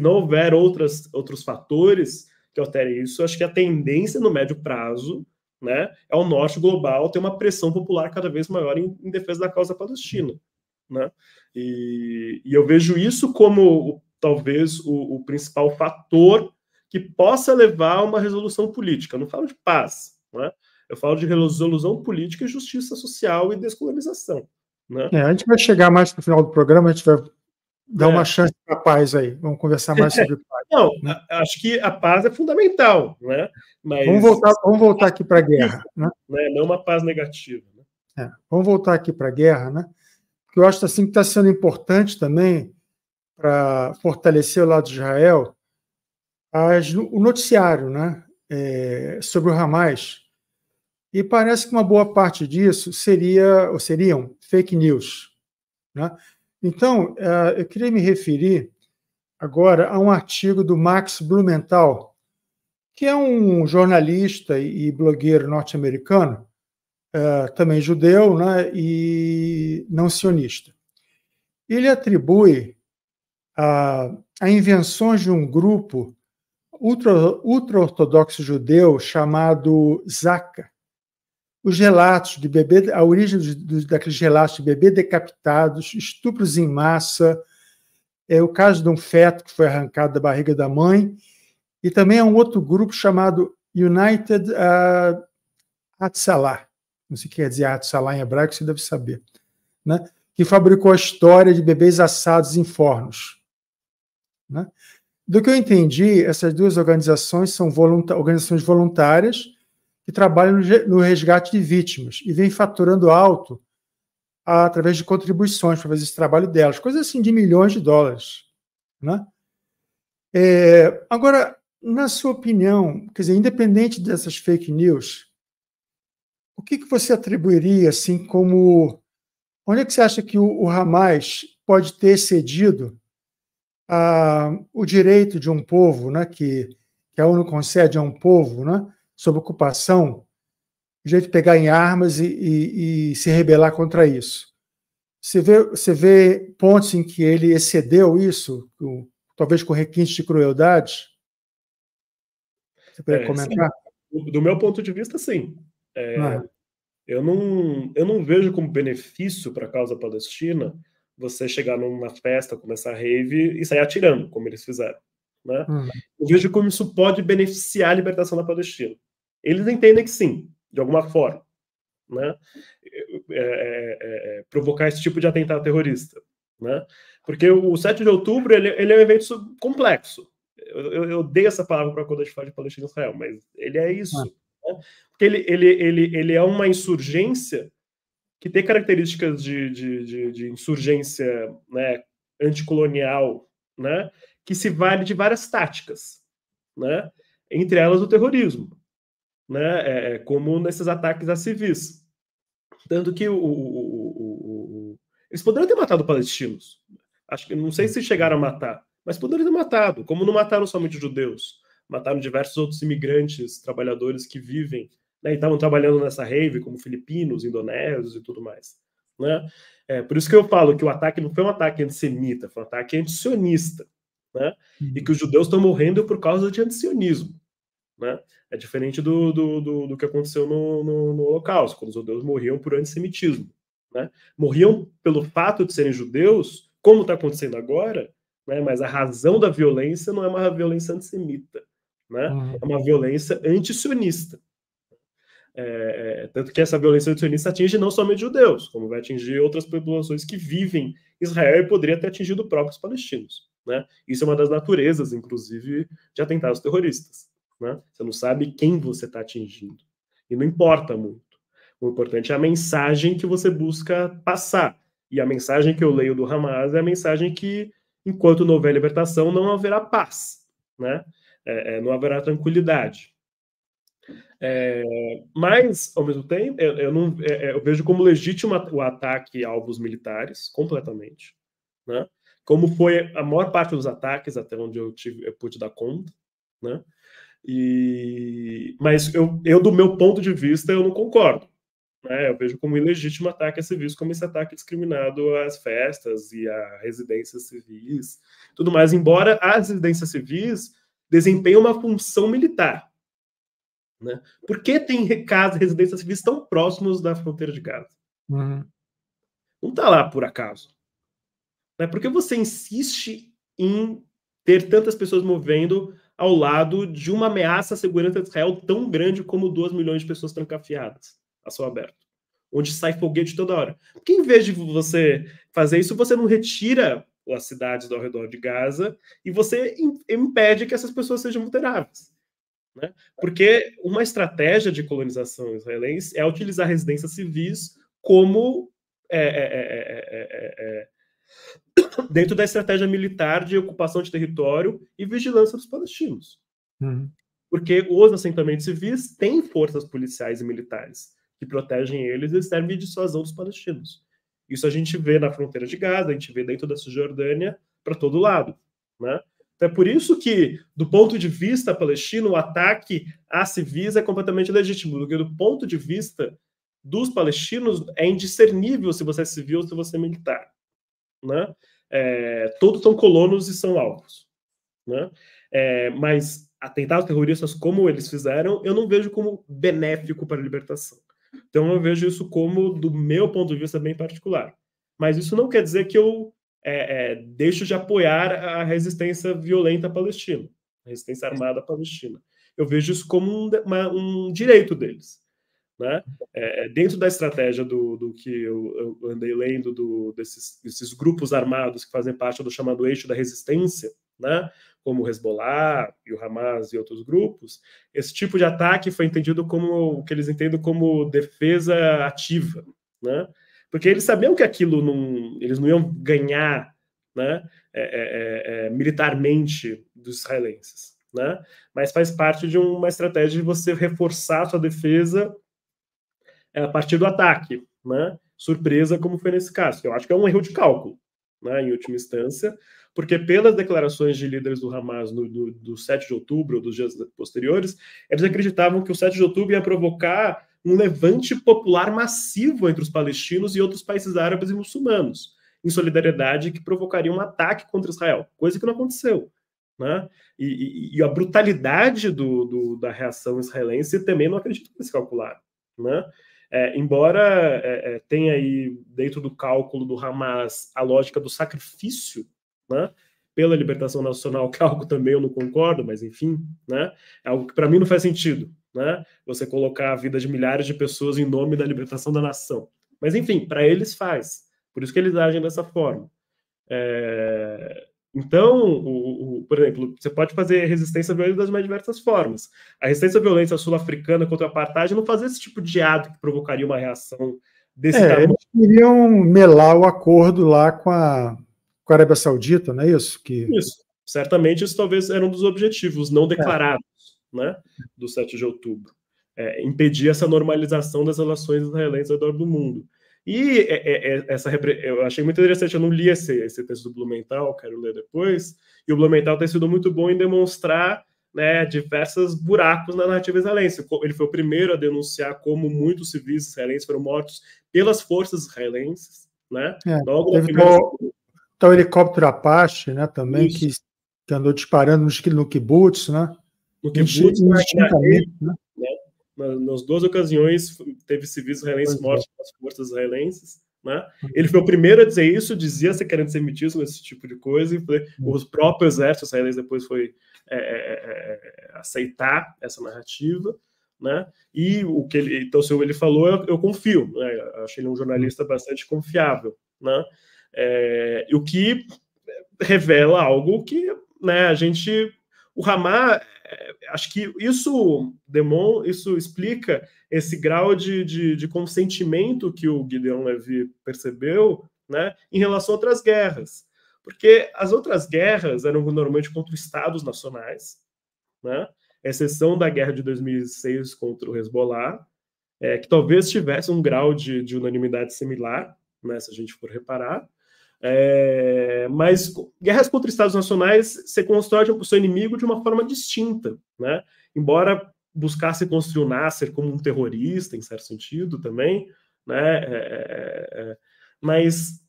não houver outros fatores que alterem isso, acho que a tendência no médio prazo, né, é o norte global ter uma pressão popular cada vez maior em defesa da causa palestina. Né? E eu vejo isso como talvez o principal fator que possa levar a uma resolução política. Eu não falo de paz, né? Eu falo de resolução política e justiça social e descolonização. Né? A gente vai chegar mais para o final do programa, a gente vai dar uma chance para a paz aí. Vamos conversar mais sobre paz. Não, né? Acho que a paz é fundamental. Né? Mas... Vamos voltar aqui para a guerra. Né? Não uma paz negativa. Né? Vamos voltar aqui para a guerra, né? Porque eu acho assim, que está sendo importante também para fortalecer o lado de Israel o noticiário, né, sobre o Hamas. E parece que uma boa parte disso seriam fake news. Né? Então, eu queria me referir agora a um artigo do Max Blumenthal, que é um jornalista e blogueiro norte-americano, também judeu, né, e não sionista. Ele atribui a invenções de um grupo ultra-ortodoxo judeu chamado Zaka, os relatos de bebê, a origem daqueles relatos de bebê decapitados, estupros em massa, o caso de um feto que foi arrancado da barriga da mãe, e também há um outro grupo chamado United Hatzalah, não sei o que quer dizer Hatzalah em hebraico, você deve saber, né? Que fabricou a história de bebês assados em fornos. Né? Do que eu entendi, essas duas organizações são organizações voluntárias que trabalham no resgate de vítimas e vêm faturando alto através de contribuições para fazer esse trabalho delas, coisas assim de milhões de dólares. Né? Agora, na sua opinião, quer dizer, independente dessas fake news, o que você atribuiria assim como... Onde é que você acha que o Hamas pode ter cedido o direito de um povo, né, que a ONU concede a um povo, né, sob ocupação, o direito de pegar em armas e se rebelar contra isso? Você vê pontos em que ele excedeu isso, talvez com requintes de crueldade? Você poderia comentar? Sim. Do meu ponto de vista, sim. Eu não vejo como benefício para a causa palestina você chegar numa festa, começar a rave e sair atirando, como eles fizeram. Né? Eu vejo como isso pode beneficiar a libertação da Palestina. Eles entendem que sim, de alguma forma. Né? Provocar esse tipo de atentado terrorista. Né? Porque o 7 de outubro ele é um evento complexo. Eu odeio essa palavra para quando a gente fala de Palestina e Israel, mas ele é isso. Né? Porque ele é uma insurgência que tem características de insurgência, né, anticolonial, né, que se vale de várias táticas, né, entre elas o terrorismo, né, como nesses ataques a civis. Tanto que eles poderiam ter matado palestinos. Acho que não sei se chegaram a matar, mas poderiam ter matado, como não mataram somente judeus. Mataram diversos outros imigrantes, trabalhadores que vivem, né, e estavam trabalhando nessa rave, como filipinos, indonésios e tudo mais. Né? Por isso que eu falo que o ataque não foi um ataque antissemita, foi um ataque antisionista. Né? E que os judeus estão morrendo por causa de antisionismo. Né? É diferente do que aconteceu no Holocausto, quando os judeus morriam por antissemitismo. Né? Morriam pelo fato de serem judeus, como está acontecendo agora, né? Mas a razão da violência não é uma violência antissemita. Né? É uma violência antisionista. Tanto que essa violência antisionista atinge não somente judeus, como vai atingir outras populações que vivem em Israel e poderia ter atingido próprios palestinos. Né? Isso é uma das naturezas, inclusive, de atentados terroristas. Né? Você não sabe quem você está atingindo. E não importa muito. O importante é a mensagem que você busca passar. E a mensagem que eu leio do Hamas é a mensagem que, enquanto não houver libertação, não haverá paz. Né? Não haverá tranquilidade. Mas, ao mesmo tempo, eu vejo como legítimo o ataque a alvos militares, completamente. Né? Como foi a maior parte dos ataques, até onde eu pude dar conta. Né? Mas eu, do meu ponto de vista, eu não concordo. Né? Eu vejo como ilegítimo ataque a civis, como esse ataque discriminado às festas e a residências civis, tudo mais, embora as residências civis desempenhem uma função militar. Né? Por que tem residências civis tão próximos da fronteira de Gaza? Não está lá por acaso. Né? Por que você insiste em ter tantas pessoas movendo ao lado de uma ameaça à segurança de Israel tão grande como 2 milhões de pessoas trancafiadas a céu aberto, onde sai foguete toda hora? Porque em vez de você fazer isso, você não retira as cidades ao redor de Gaza e você impede que essas pessoas sejam vulneráveis. Né? Porque uma estratégia de colonização israelense é utilizar residências civis como dentro da estratégia militar de ocupação de território e vigilância dos palestinos. Porque os assentamentos civis têm forças policiais e militares que protegem eles e servem de dissuasão dos palestinos. Isso a gente vê na fronteira de Gaza, a gente vê dentro da Cisjordânia, para todo lado. Né? Então é por isso que, do ponto de vista palestino, o ataque a civis é completamente legítimo, porque do ponto de vista dos palestinos é indiscernível se você é civil ou se você é militar. Né? Todos são colonos e são alvos. Né? Mas atentados terroristas como eles fizeram, eu não vejo como benéfico para a libertação. Então eu vejo isso como, do meu ponto de vista, bem particular. Mas isso não quer dizer que eu deixo de apoiar a resistência violenta palestina, a resistência armada palestina. Eu vejo isso como um direito deles, né? Dentro da estratégia do que eu andei lendo desses grupos armados que fazem parte do chamado eixo da resistência, né? Como o Hezbollah e o Hamas e outros grupos, esse tipo de ataque foi entendido como o que eles entendem como defesa ativa, né? Porque eles sabiam que aquilo eles não iam ganhar, né, militarmente dos israelenses, né? Mas faz parte de uma estratégia de você reforçar a sua defesa a partir do ataque, né? Surpresa, como foi nesse caso. Eu acho que é um erro de cálculo, né, em última instância, porque pelas declarações de líderes do Hamas do 7 de outubro, ou dos dias posteriores, eles acreditavam que o 7 de outubro ia provocar um levante popular massivo entre os palestinos e outros países árabes e muçulmanos, em solidariedade, que provocaria um ataque contra Israel, coisa que não aconteceu, né? E a brutalidade da reação israelense também não acredito que eles calcularam, né? Embora tenha aí dentro do cálculo do Hamas a lógica do sacrifício, né, pela libertação nacional, que é algo também eu não concordo, mas enfim, né, é algo que para mim não faz sentido, né, você colocar a vida de milhares de pessoas em nome da libertação da nação. Mas enfim, para eles faz, por isso que eles agem dessa forma. Então, por exemplo, você pode fazer resistência violenta das mais diversas formas. A resistência violenta sul-africana contra a apartheid não fazia esse tipo de ato que provocaria uma reação desse tamanho. Eles queriam melar o acordo lá com a Arábia Saudita, não é isso? Isso. Certamente isso talvez era um dos objetivos não declarados, né, do 7 de outubro. Impedir essa normalização das relações israelenses ao redor do mundo. E eu achei muito interessante, eu não li esse texto do Blumenthal, quero ler depois, e o Blumenthal tem sido muito bom em demonstrar, né, diversos buracos na narrativa israelense. Ele foi o primeiro a denunciar como muitos civis israelenses foram mortos pelas forças israelenses, né? Logo na primeira... Então, o helicóptero Apache, né, também, que andou disparando no kibbutz, né? No kibbutz, né? Nas duas ocasiões teve civis israelenses mortos pelas forças israelenses, né? Ele foi o primeiro a dizer isso, dizia ser querendo antissemitismo, esse tipo de coisa, e o próprio exército israelense depois foi aceitar essa narrativa, né? E o que então, se ele falou, eu confio, né? Eu achei ele um jornalista bastante confiável, né? O que revela algo que, né, o Hamas, acho que isso explica esse grau de consentimento que o Gideon Levy percebeu, né, em relação a outras guerras. Porque as outras guerras eram normalmente contra estados nacionais, né, exceção da guerra de 2006 contra o Hezbollah, que talvez tivesse um grau de unanimidade similar, né, se a gente for reparar. Mas guerras contra estados nacionais você constrói o seu inimigo de uma forma distinta, né? Embora buscasse construir o Nasser como um terrorista, em certo sentido também, né? Mas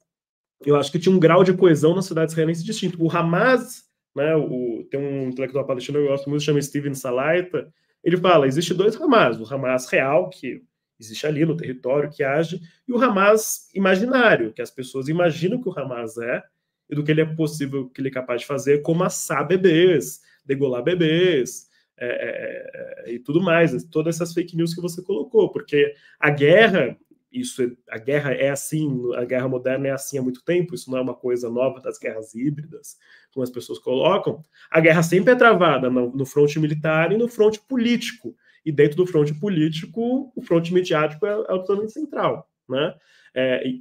eu acho que tinha um grau de coesão nas cidades israelenses distinto. O Hamas, né? Tem um intelectual palestino que eu gosto muito, chama Steven Salaita, ele fala, existe dois Hamas, o Hamas real, que existe ali no território, que age, e o Hamas imaginário, que as pessoas imaginam que o Hamas e do que ele é possível, que ele é capaz de fazer, como assar bebês, degolar bebês, e tudo mais, todas essas fake news que você colocou, porque a guerra é assim, a guerra moderna é assim há muito tempo, isso não é uma coisa nova das guerras híbridas, como as pessoas colocam, a guerra sempre é travada no fronte militar e no fronte político, e dentro do fronte político, o fronte midiático é absolutamente central, né?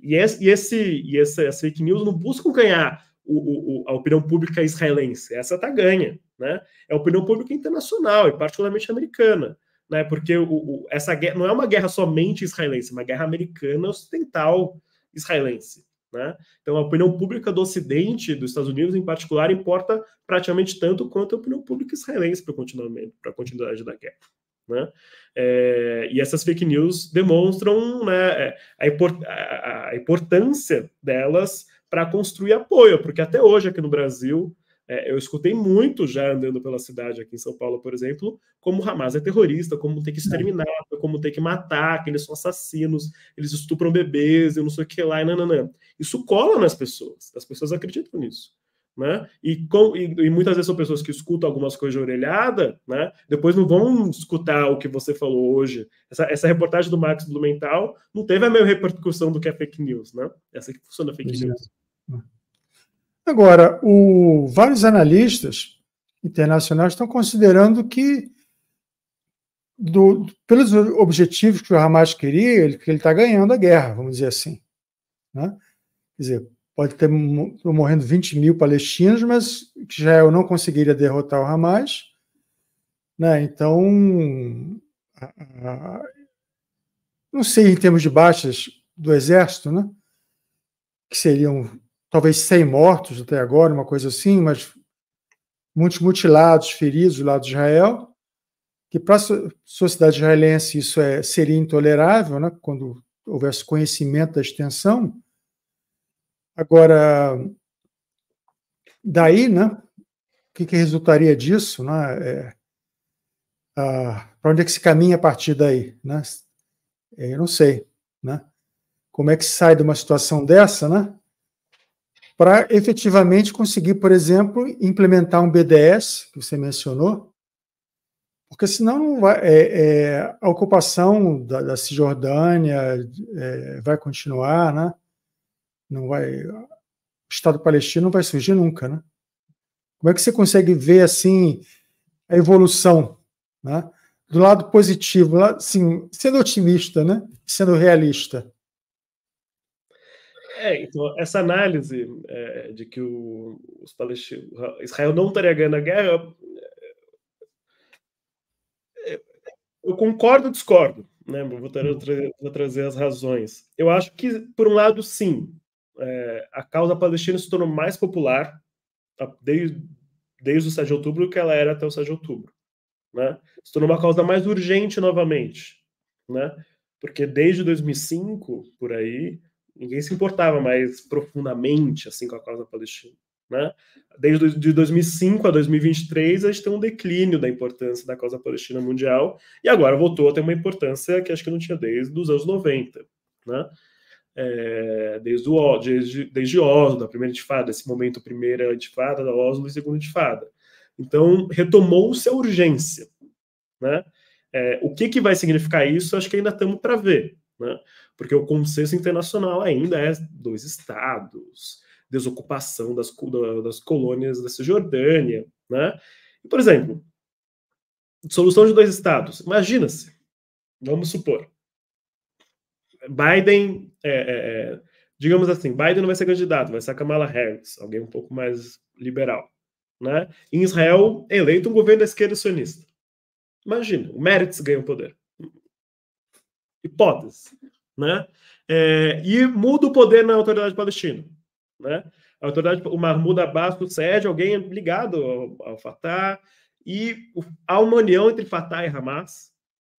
Essas fake news não buscam ganhar a opinião pública israelense, essa tá ganha, né? É a opinião pública internacional, e particularmente americana, né? Porque essa guerra não é uma guerra somente israelense, é uma guerra americana ocidental israelense, né? Então a opinião pública do Ocidente, dos Estados Unidos em particular, importa praticamente tanto quanto a opinião pública israelense para a continuidade da guerra, né? E essas fake news demonstram, né, a importância delas para construir apoio, porque até hoje aqui no Brasil Eu escutei muito já andando pela cidade aqui em São Paulo, por exemplo, como o Hamas é terrorista, como tem que exterminar, como tem que matar, que eles são assassinos, eles estupram bebês, eu não sei o que lá, e nananã. Isso cola nas pessoas, as pessoas acreditam nisso. Né? E muitas vezes são pessoas que escutam algumas coisas de orelhada, né? Depois não vão escutar o que você falou hoje. Essa reportagem do Marcos Blumenthal não teve a mesma repercussão do que a fake news, né? Essa que funciona fake news. Agora, vários analistas internacionais estão considerando que, pelos objetivos que o Hamas queria, que ele está ganhando a guerra, vamos dizer assim. Né? Quer dizer, pode ter morrendo 20 mil palestinos, mas que Israel não conseguiria derrotar o Hamas. Né? Então, não sei em termos de baixas do exército, né? Que seriam talvez 100 mortos até agora, uma coisa assim, mas muitos mutilados, feridos do lado de Israel, que para a sociedade israelense isso seria intolerável, né, quando houvesse conhecimento da extensão. Agora, daí, né, o que resultaria disso? Né, para onde é que se caminha a partir daí? Né? Eu não sei. Né? Como é que se sai de uma situação dessa, né? Para efetivamente conseguir, por exemplo, implementar um BDS, que você mencionou, porque senão não vai, a ocupação da Cisjordânia vai continuar, né? Não vai, o Estado palestino não vai surgir nunca, né? Como é que você consegue ver assim a evolução, né? Do lado positivo, assim, sendo otimista, né? Sendo realista? Então, essa análise de que os palestinos, Israel não estaria ganhando a guerra, eu concordo ou discordo, né? Vou trazer as razões. Eu acho que, por um lado, sim, a causa palestina se tornou mais popular desde o 7 de outubro do que ela era até o 7 de outubro. Né? Se tornou uma causa mais urgente novamente. Né? Porque desde 2005, por aí, ninguém se importava mais profundamente assim com a causa palestina. Né? Desde de 2005 a 2023, a gente tem um declínio da importância da causa palestina mundial, e agora voltou a ter uma importância que acho que não tinha desde os anos 90. Né? Desde Oslo, da primeira intifada, esse momento, primeira intifada da Oslo e segunda intifada. Então, retomou-se a urgência. Né? O que vai significar isso, acho que ainda estamos para ver. Né? Porque o consenso internacional ainda é 2 estados, desocupação das colônias da Cisjordânia. Né? E, por exemplo, solução de 2 estados. Imagina-se, vamos supor, Biden, digamos assim, Biden não vai ser candidato, vai ser a Kamala Harris, alguém um pouco mais liberal. Né? Em Israel, eleito um governo da esquerda sionista. Imagina, o Meretz ganha o poder. Hipótese. Né? E muda o poder na autoridade palestina. Né? O Mahmoud Abbas sucede alguém ligado ao Fatah, e há uma união entre Fatah e Hamas.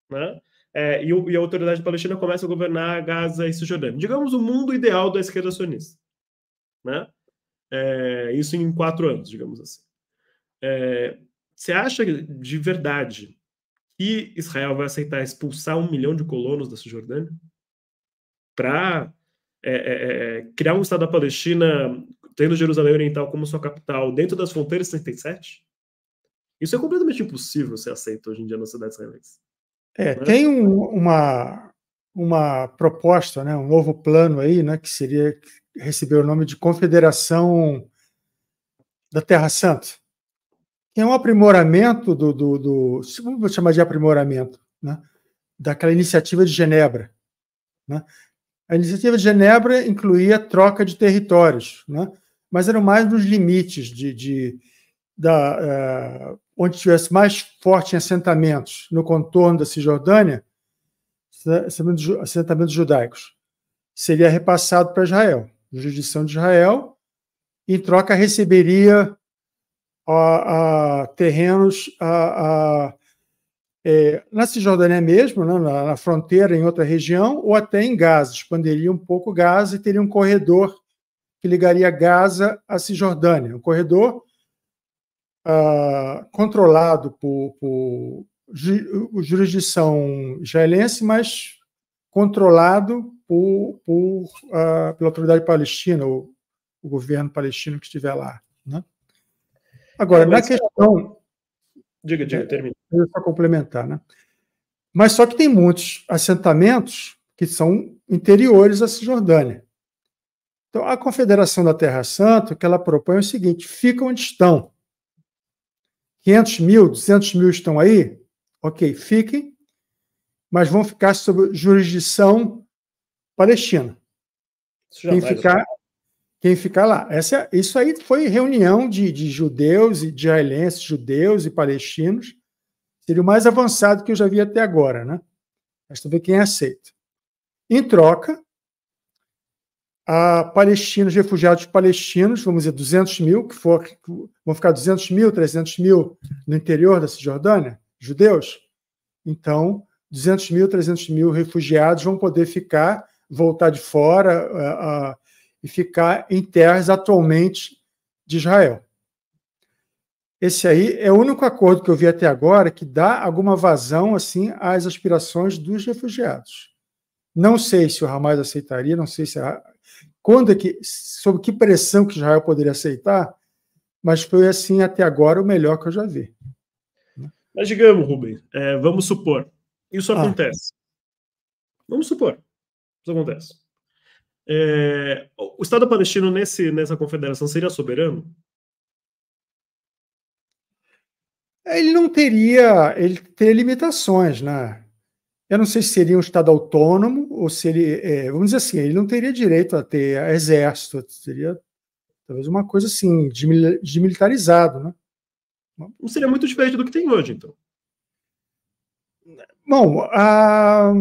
Né? E a autoridade palestina começa a governar Gaza e Cisjordânia. Digamos o mundo ideal da esquerda sionista. Né? Isso em 4 anos, digamos assim. Você acha de verdade que Israel vai aceitar expulsar 1 milhão de colonos da Cisjordânia para criar um Estado da Palestina, tendo Jerusalém Oriental como sua capital, dentro das fronteiras de 67? Isso é completamente impossível ser aceito hoje em dia na sociedade israelense. Né? Tem uma proposta, né, um novo plano aí, né, que seria receber o nome de Confederação da Terra Santa, que é um aprimoramento vou chamar de aprimoramento, né, daquela iniciativa de Genebra. Né? A iniciativa de Genebra incluía troca de territórios, né, mas eram mais nos limites onde tivesse mais forte assentamentos no contorno da Cisjordânia, assentamentos judaicos, seria repassado para Israel, jurisdição de Israel, e em troca receberia terrenos na Cisjordânia mesmo, né, na fronteira, em outra região, ou até em Gaza. Expandiria um pouco Gaza e teria um corredor que ligaria Gaza à Cisjordânia. Um corredor controlado por jurisdição israelense, mas controlado pela autoridade palestina, o governo palestino que estiver lá. Né? Agora, na questão... Diga, termina. Eu só complementar, né? Mas só que tem muitos assentamentos que são interiores à Cisjordânia. Então, a Confederação da Terra Santa, o que ela propõe é o seguinte: fica onde estão. 500 mil, 200 mil estão aí? Ok, fiquem, mas vão ficar sob jurisdição palestina. Quem ficar lá. Isso aí foi reunião de judeus e de israelenses, judeus e palestinos. Seria o mais avançado que eu já vi até agora, né? Resta ver quem aceita. Em troca, refugiados palestinos, vamos dizer 200 mil, vão ficar 200 mil, 300 mil no interior da Cisjordânia, judeus. Então, 200 mil, 300 mil refugiados vão poder voltar de fora e ficar em terras atualmente de Israel. Esse aí é o único acordo que eu vi até agora que dá alguma vazão assim às aspirações dos refugiados. Não sei se o Hamas aceitaria, não sei sob que pressão que Israel poderia aceitar, mas foi assim até agora o melhor que eu já vi. Mas digamos, Rubens, vamos supor, isso acontece. Vamos supor, isso acontece. O Estado palestino nessa confederação seria soberano? Ele teria limitações, né? Eu não sei se seria um Estado autônomo ou se ele, vamos dizer assim, ele não teria direito a ter exército, seria talvez uma coisa assim, desmilitarizado, né? Não seria muito diferente do que tem hoje, então. Bom, a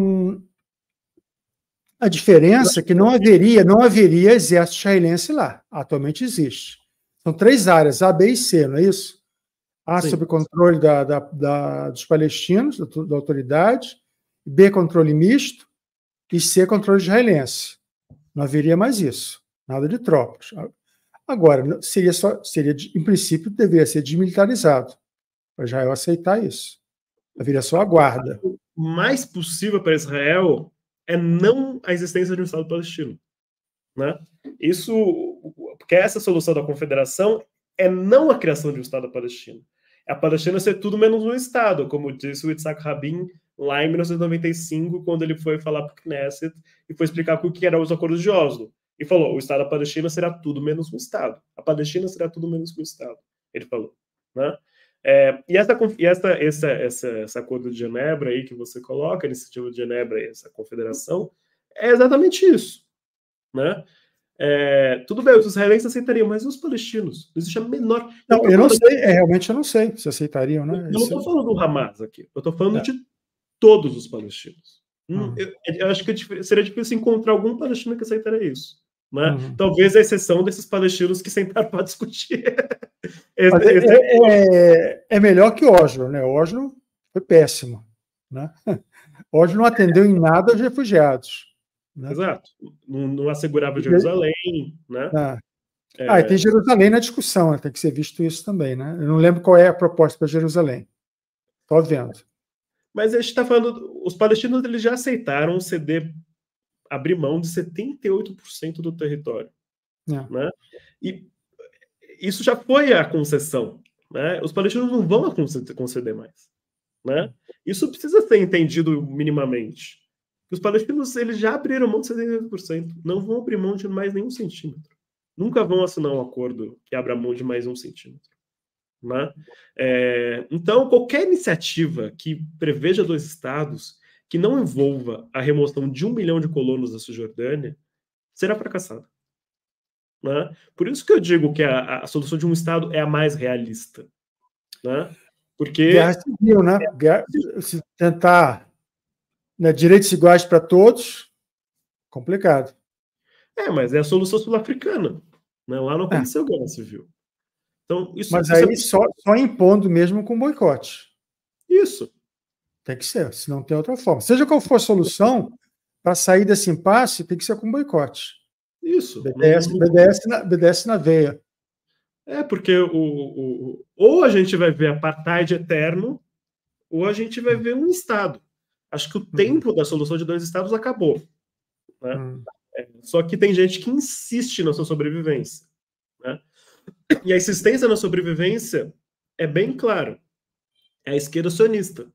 diferença é que não haveria exército israelense lá. Atualmente existe. São 3 áreas, A, B e C, não é isso? A, Sim. sob controle dos palestinos, da autoridade, B, controle misto, e C, controle israelense. Não haveria mais isso. Nada de tropas. Agora, em princípio, deveria ser desmilitarizado, para Israel aceitar isso. Haveria só a guarda. O mais possível para Israel é não a existência de um Estado palestino. Né? Porque essa solução da confederação é não a criação de um Estado palestino. É a Palestina ser tudo menos um Estado, como disse o Yitzhak Rabin lá em 1995, quando ele foi falar para o Knesset e foi explicar o que eram os acordos de Oslo. E falou, o Estado da Palestina será tudo menos um Estado. A Palestina será tudo menos um Estado. Ele falou. Né? Esse acordo de Genebra aí que você coloca, a iniciativa de Genebra e essa confederação, é exatamente isso. Né? Tudo bem, os israelenses aceitariam, mas os palestinos? Não existe a menor... Não, eu não sei, realmente eu não sei se aceitariam, né? Eu não estou falando do Hamas aqui, eu estou falando de todos os palestinos. Eu acho que seria difícil encontrar algum palestino que aceitaria isso. Né? Talvez a exceção desses palestinos que sentaram para discutir. É melhor que Oslo, né? Oslo foi péssimo. Né? Oslo não atendeu em nada aos refugiados. Né? Exato. Não assegurava Jerusalém. Né? E tem Jerusalém na discussão, né? Tem que ser visto isso também. Né? Eu não lembro qual é a proposta para Jerusalém. Estou vendo. Mas a gente está falando, os palestinos eles já aceitaram abrir mão de 78% do território. Né? E isso já foi a concessão. Né? Os palestinos não vão conceder mais. Né? Isso precisa ser entendido minimamente. Os palestinos eles já abriram mão de 78%. Não vão abrir mão de mais nenhum centímetro. Nunca vão assinar um acordo que abra mão de mais 1 centímetro. Né? Então, qualquer iniciativa que preveja 2 estados, que não envolva a remoção de 1 milhão de colonos da Cisjordânia, será fracassada. Né? Por isso que eu digo que a solução de um estado é a mais realista. Né? Porque... Guerra civil, né? Se tentar, né, direitos iguais para todos, complicado. Mas é a solução sul-africana. Né? Lá não aconteceu guerra civil. Então, mas aí só impondo mesmo com boicote. Isso. Tem que ser, se não tem outra forma. Seja qual for a solução, para sair desse impasse, tem que ser com boicote. Isso. BDS na veia. Porque ou a gente vai ver apartheid eterno, ou a gente vai ver um Estado. Acho que o tempo da solução de 2 Estados acabou. Né? Só que tem gente que insiste na sua sobrevivência. Né? E a insistência na sobrevivência é bem claro. É a esquerda sionista.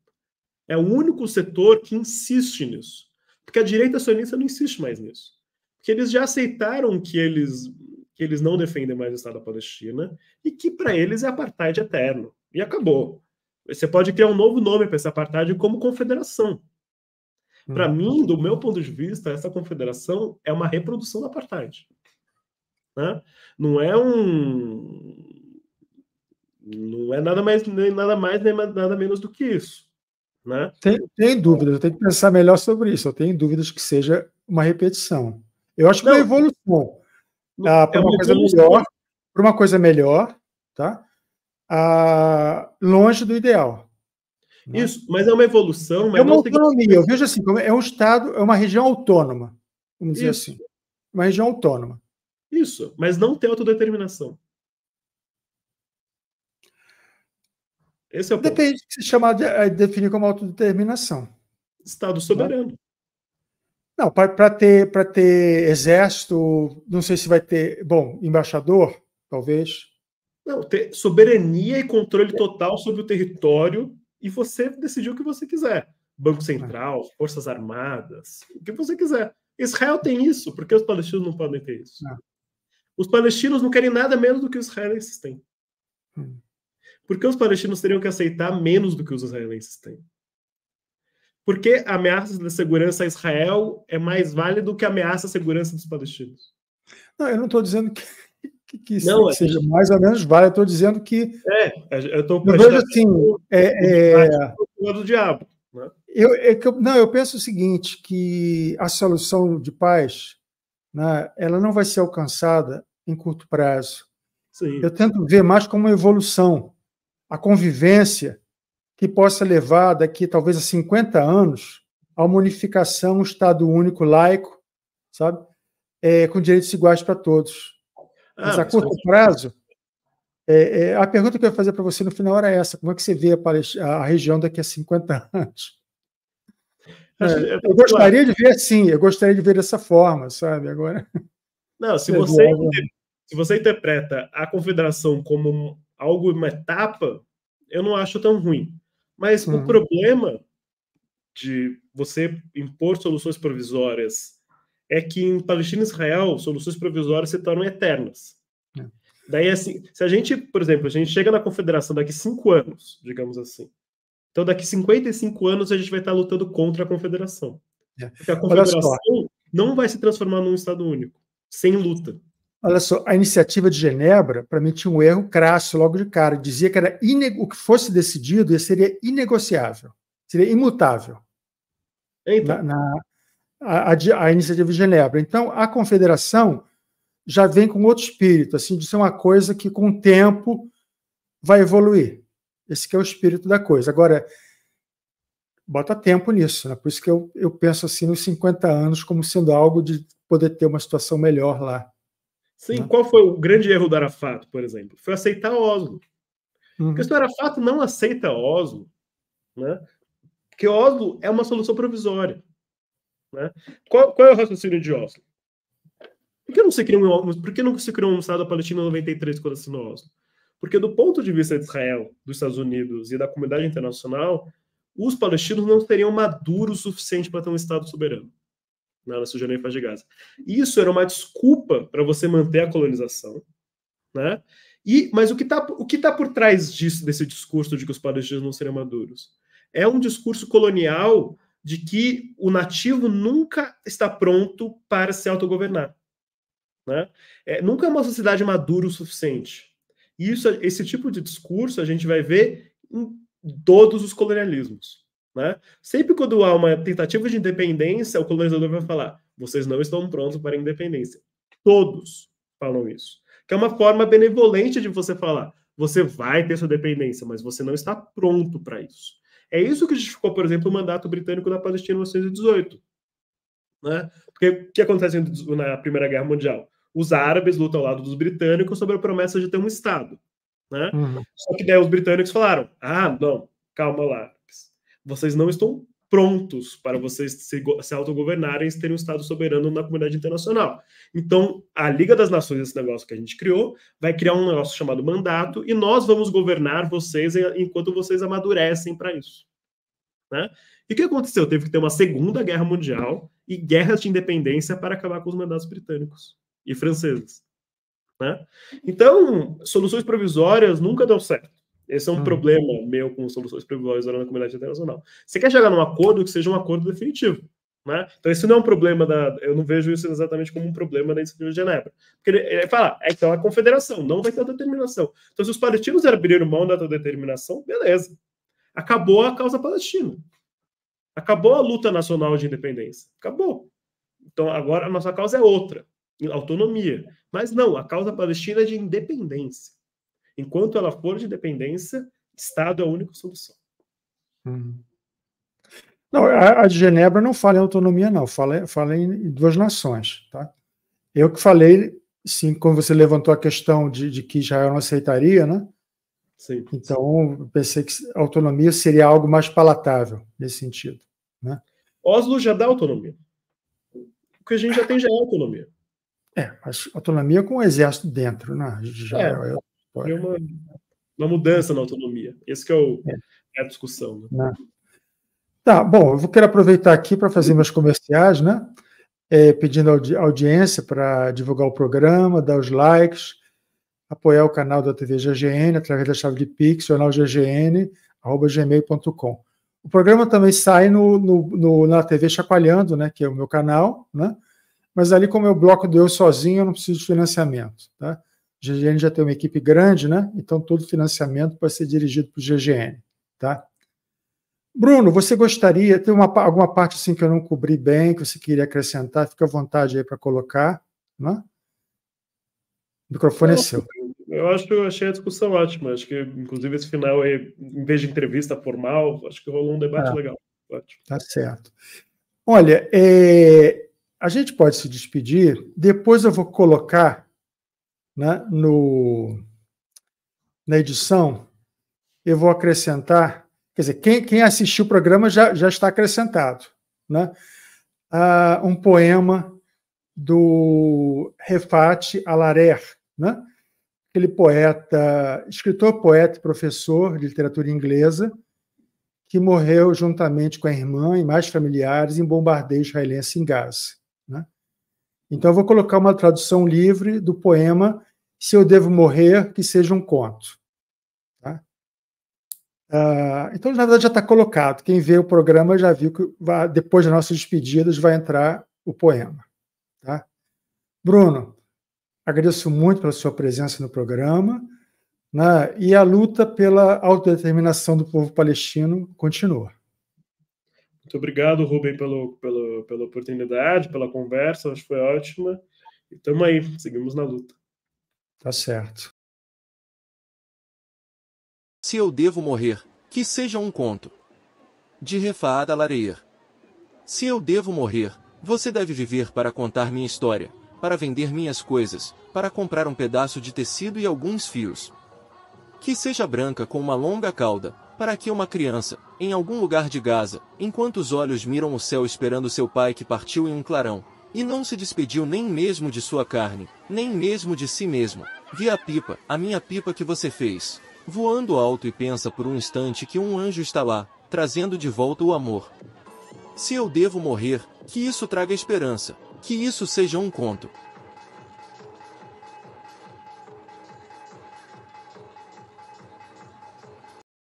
É o único setor que insiste nisso. Porque a direita sionista não insiste mais nisso. Porque eles já aceitaram que eles não defendem mais o Estado da Palestina e que para eles é apartheid eterno. E acabou. Você pode criar um novo nome para essa apartheid como confederação. Para mim, do meu ponto de vista, essa confederação é uma reprodução da apartheid. Né? Não é nada mais nem nada menos do que isso. Né? Tem dúvidas, eu tenho que pensar melhor sobre isso. Eu tenho dúvidas que seja uma repetição. Eu acho que é uma evolução para uma coisa melhor, tá? Longe do ideal. Isso, mas é uma evolução. Mas é uma autonomia. Eu vejo assim, é um Estado, é uma região autônoma, vamos dizer assim. Uma região autônoma. Isso, mas não tem autodeterminação. Esse é o ponto. Depende do que se definir como autodeterminação. Estado soberano. Não, para ter exército, não sei se vai ter, embaixador, talvez. Não, ter soberania e controle total sobre o território e você decidir o que você quiser. Banco Central, Forças Armadas, o que você quiser. Israel tem isso, porque os palestinos não podem ter isso. Os palestinos não querem nada menos do que os israelenses têm. Por que os palestinos teriam que aceitar menos do que os israelenses têm? Porque ameaças da segurança a Israel é mais válida do que ameaça à segurança dos palestinos. Não, eu não estou dizendo que seja mais ou menos válido, eu estou dizendo que... eu estou vejo assim... do diabo. Né? Eu penso o seguinte, que a solução de paz, né, ela não vai ser alcançada em curto prazo. Sim. Eu tento ver mais como uma evolução, a convivência que possa levar daqui talvez a 50 anos a uma unificação, um Estado único, laico, sabe? Com direitos iguais para todos. Mas a curto prazo, a pergunta que eu ia fazer para você no final era essa: como é que você vê a região daqui a 50 anos? Eu gostaria de ver assim, eu gostaria de ver dessa forma, sabe? Agora. Não, se você interpreta a confederação como uma etapa, eu não acho tão ruim. Mas o problema de você impor soluções provisórias é que em Palestina e Israel, soluções provisórias se tornam eternas. Daí, assim, se a gente, por exemplo, a gente chega na confederação daqui 5 anos, digamos assim. Então, daqui 55 anos, a gente vai estar lutando contra a confederação. Porque a confederação não vai se transformar num Estado único, sem luta. Olha só, a iniciativa de Genebra, para mim, tinha um erro crasso logo de cara. Dizia que era o que fosse decidido seria inegociável, seria imutável. Então. A iniciativa de Genebra. Então, a confederação já vem com outro espírito, assim, de ser uma coisa que, com o tempo, vai evoluir. Esse que é o espírito da coisa. Agora, bota tempo nisso, né? Por isso que eu penso assim nos 50 anos como sendo algo de poder ter uma situação melhor lá. Sim, qual foi o grande erro do Arafat, por exemplo? Foi aceitar Oslo. Porque se o Arafat não aceita Oslo, né? Porque Oslo é uma solução provisória. Né? Qual é o raciocínio de Oslo? Por que não se criou um Estado palestino em 93 quando assinou Oslo? Porque do ponto de vista de Israel, dos Estados Unidos e da comunidade internacional, os palestinos não seriam maduros o suficiente para ter um Estado soberano na Cisjordânia e Faixa de Gaza. Isso era uma desculpa para você manter a colonização, né? Mas o que tá por trás desse discurso de que os palestinos não seriam maduros? É um discurso colonial de que o nativo nunca está pronto para se autogovernar. Né? Nunca é uma sociedade madura o suficiente. E esse tipo de discurso a gente vai ver em todos os colonialismos. Né? Sempre quando há uma tentativa de independência, o colonizador vai falar: vocês não estão prontos para a independência. Todos falam isso. Que é uma forma benevolente de você falar: você vai ter sua dependência, mas você não está pronto para isso. É isso que justificou, por exemplo, o mandato britânico na Palestina em 1918. Né? Porque o que acontece na Primeira Guerra Mundial? Os árabes lutam ao lado dos britânicos sobre a promessa de ter um Estado. Né? Uhum. Só que daí os britânicos falaram, não, calma lá, vocês não estão prontos para vocês se autogovernarem e terem um Estado soberano na comunidade internacional. Então, a Liga das Nações, esse negócio que a gente criou, vai criar um negócio chamado mandato e nós vamos governar vocês enquanto vocês amadurecem para isso. Né? E o que aconteceu? Teve que ter uma Segunda Guerra Mundial e guerras de independência para acabar com os mandatos britânicos e franceses. Né? Então, soluções provisórias nunca dão certo. Esse é um problema meu com soluções provisórias na comunidade internacional. Você quer chegar num acordo que seja um acordo definitivo. Né? Então, isso não é um problema eu não vejo isso exatamente como um problema da iniciativa de Genebra. Porque ele fala, então a confederação não vai ter autodeterminação. Então, se os palestinos abriram mão da autodeterminação, beleza. Acabou a causa palestina. Acabou a luta nacional de independência. Acabou. Então, agora a nossa causa é outra. Autonomia. Mas não, a causa palestina é de independência. Enquanto ela for de independência, Estado é a única solução. Não, a de Genebra não fala em autonomia, não. Fala em duas nações. Tá? Eu que falei, sim, quando você levantou a questão de que Israel não aceitaria, né? Sim. Então, eu pensei que a autonomia seria algo mais palatável nesse sentido. Né? Oslo já dá autonomia. O que a gente já tem já é autonomia. Mas autonomia com o exército dentro, né? Uma mudança na autonomia. Esse que é a discussão. Né? Tá, bom, eu quero aproveitar aqui para fazer meus comerciais, né? Pedindo audiência para divulgar o programa, dar os likes, apoiar o canal da TV GGN através da chave de Pix, jornalggn@gmail.com. O programa também sai na TV Chacoalhando, né? Que é o meu canal, né? Mas ali, como é o bloco do eu sozinho, eu não preciso de financiamento. Tá? O GGN já tem uma equipe grande, né? Então todo financiamento pode ser dirigido para o GGN. Tá? Bruno, você gostaria, tem alguma parte assim que eu não cobri bem, que você queria acrescentar? Fica à vontade aí para colocar. Né? O microfone é seu. Achei a discussão ótima. Acho que, inclusive, esse final aí, em vez de entrevista formal, acho que rolou um debate legal. Ótimo. Tá certo. Olha, a gente pode se despedir, depois eu vou colocar, né, na edição, eu vou acrescentar, quer dizer, quem assistiu o programa já está acrescentado, né, um poema do Refat Alarer, né, aquele poeta, escritor, poeta e professor de literatura inglesa, que morreu juntamente com a irmã e mais familiares em bombardeio israelense em Gaza. Né? Então, eu vou colocar uma tradução livre do poema Se Eu Devo Morrer, que seja um conto. Tá? Então, na verdade, já está colocado. Quem vê o programa já viu que depois das nossas despedidas vai entrar o poema. Tá? Bruno, agradeço muito pela sua presença no programa, né? E a luta pela autodeterminação do povo palestino continua. Muito obrigado, Rubem, pela oportunidade, pela conversa, acho que foi ótima. E estamos aí, seguimos na luta. Tá certo. Se eu devo morrer, que seja um conto. De Refat Alarer. Se eu devo morrer, você deve viver para contar minha história, para vender minhas coisas, para comprar um pedaço de tecido e alguns fios. Que seja branca com uma longa cauda, para que uma criança, em algum lugar de Gaza, enquanto os olhos miram o céu esperando seu pai que partiu em um clarão, e não se despediu nem mesmo de sua carne, nem mesmo de si mesmo, vê a pipa, a minha pipa que você fez, voando alto e pensa por um instante que um anjo está lá, trazendo de volta o amor. Se eu devo morrer, que isso traga esperança, que isso seja um conto.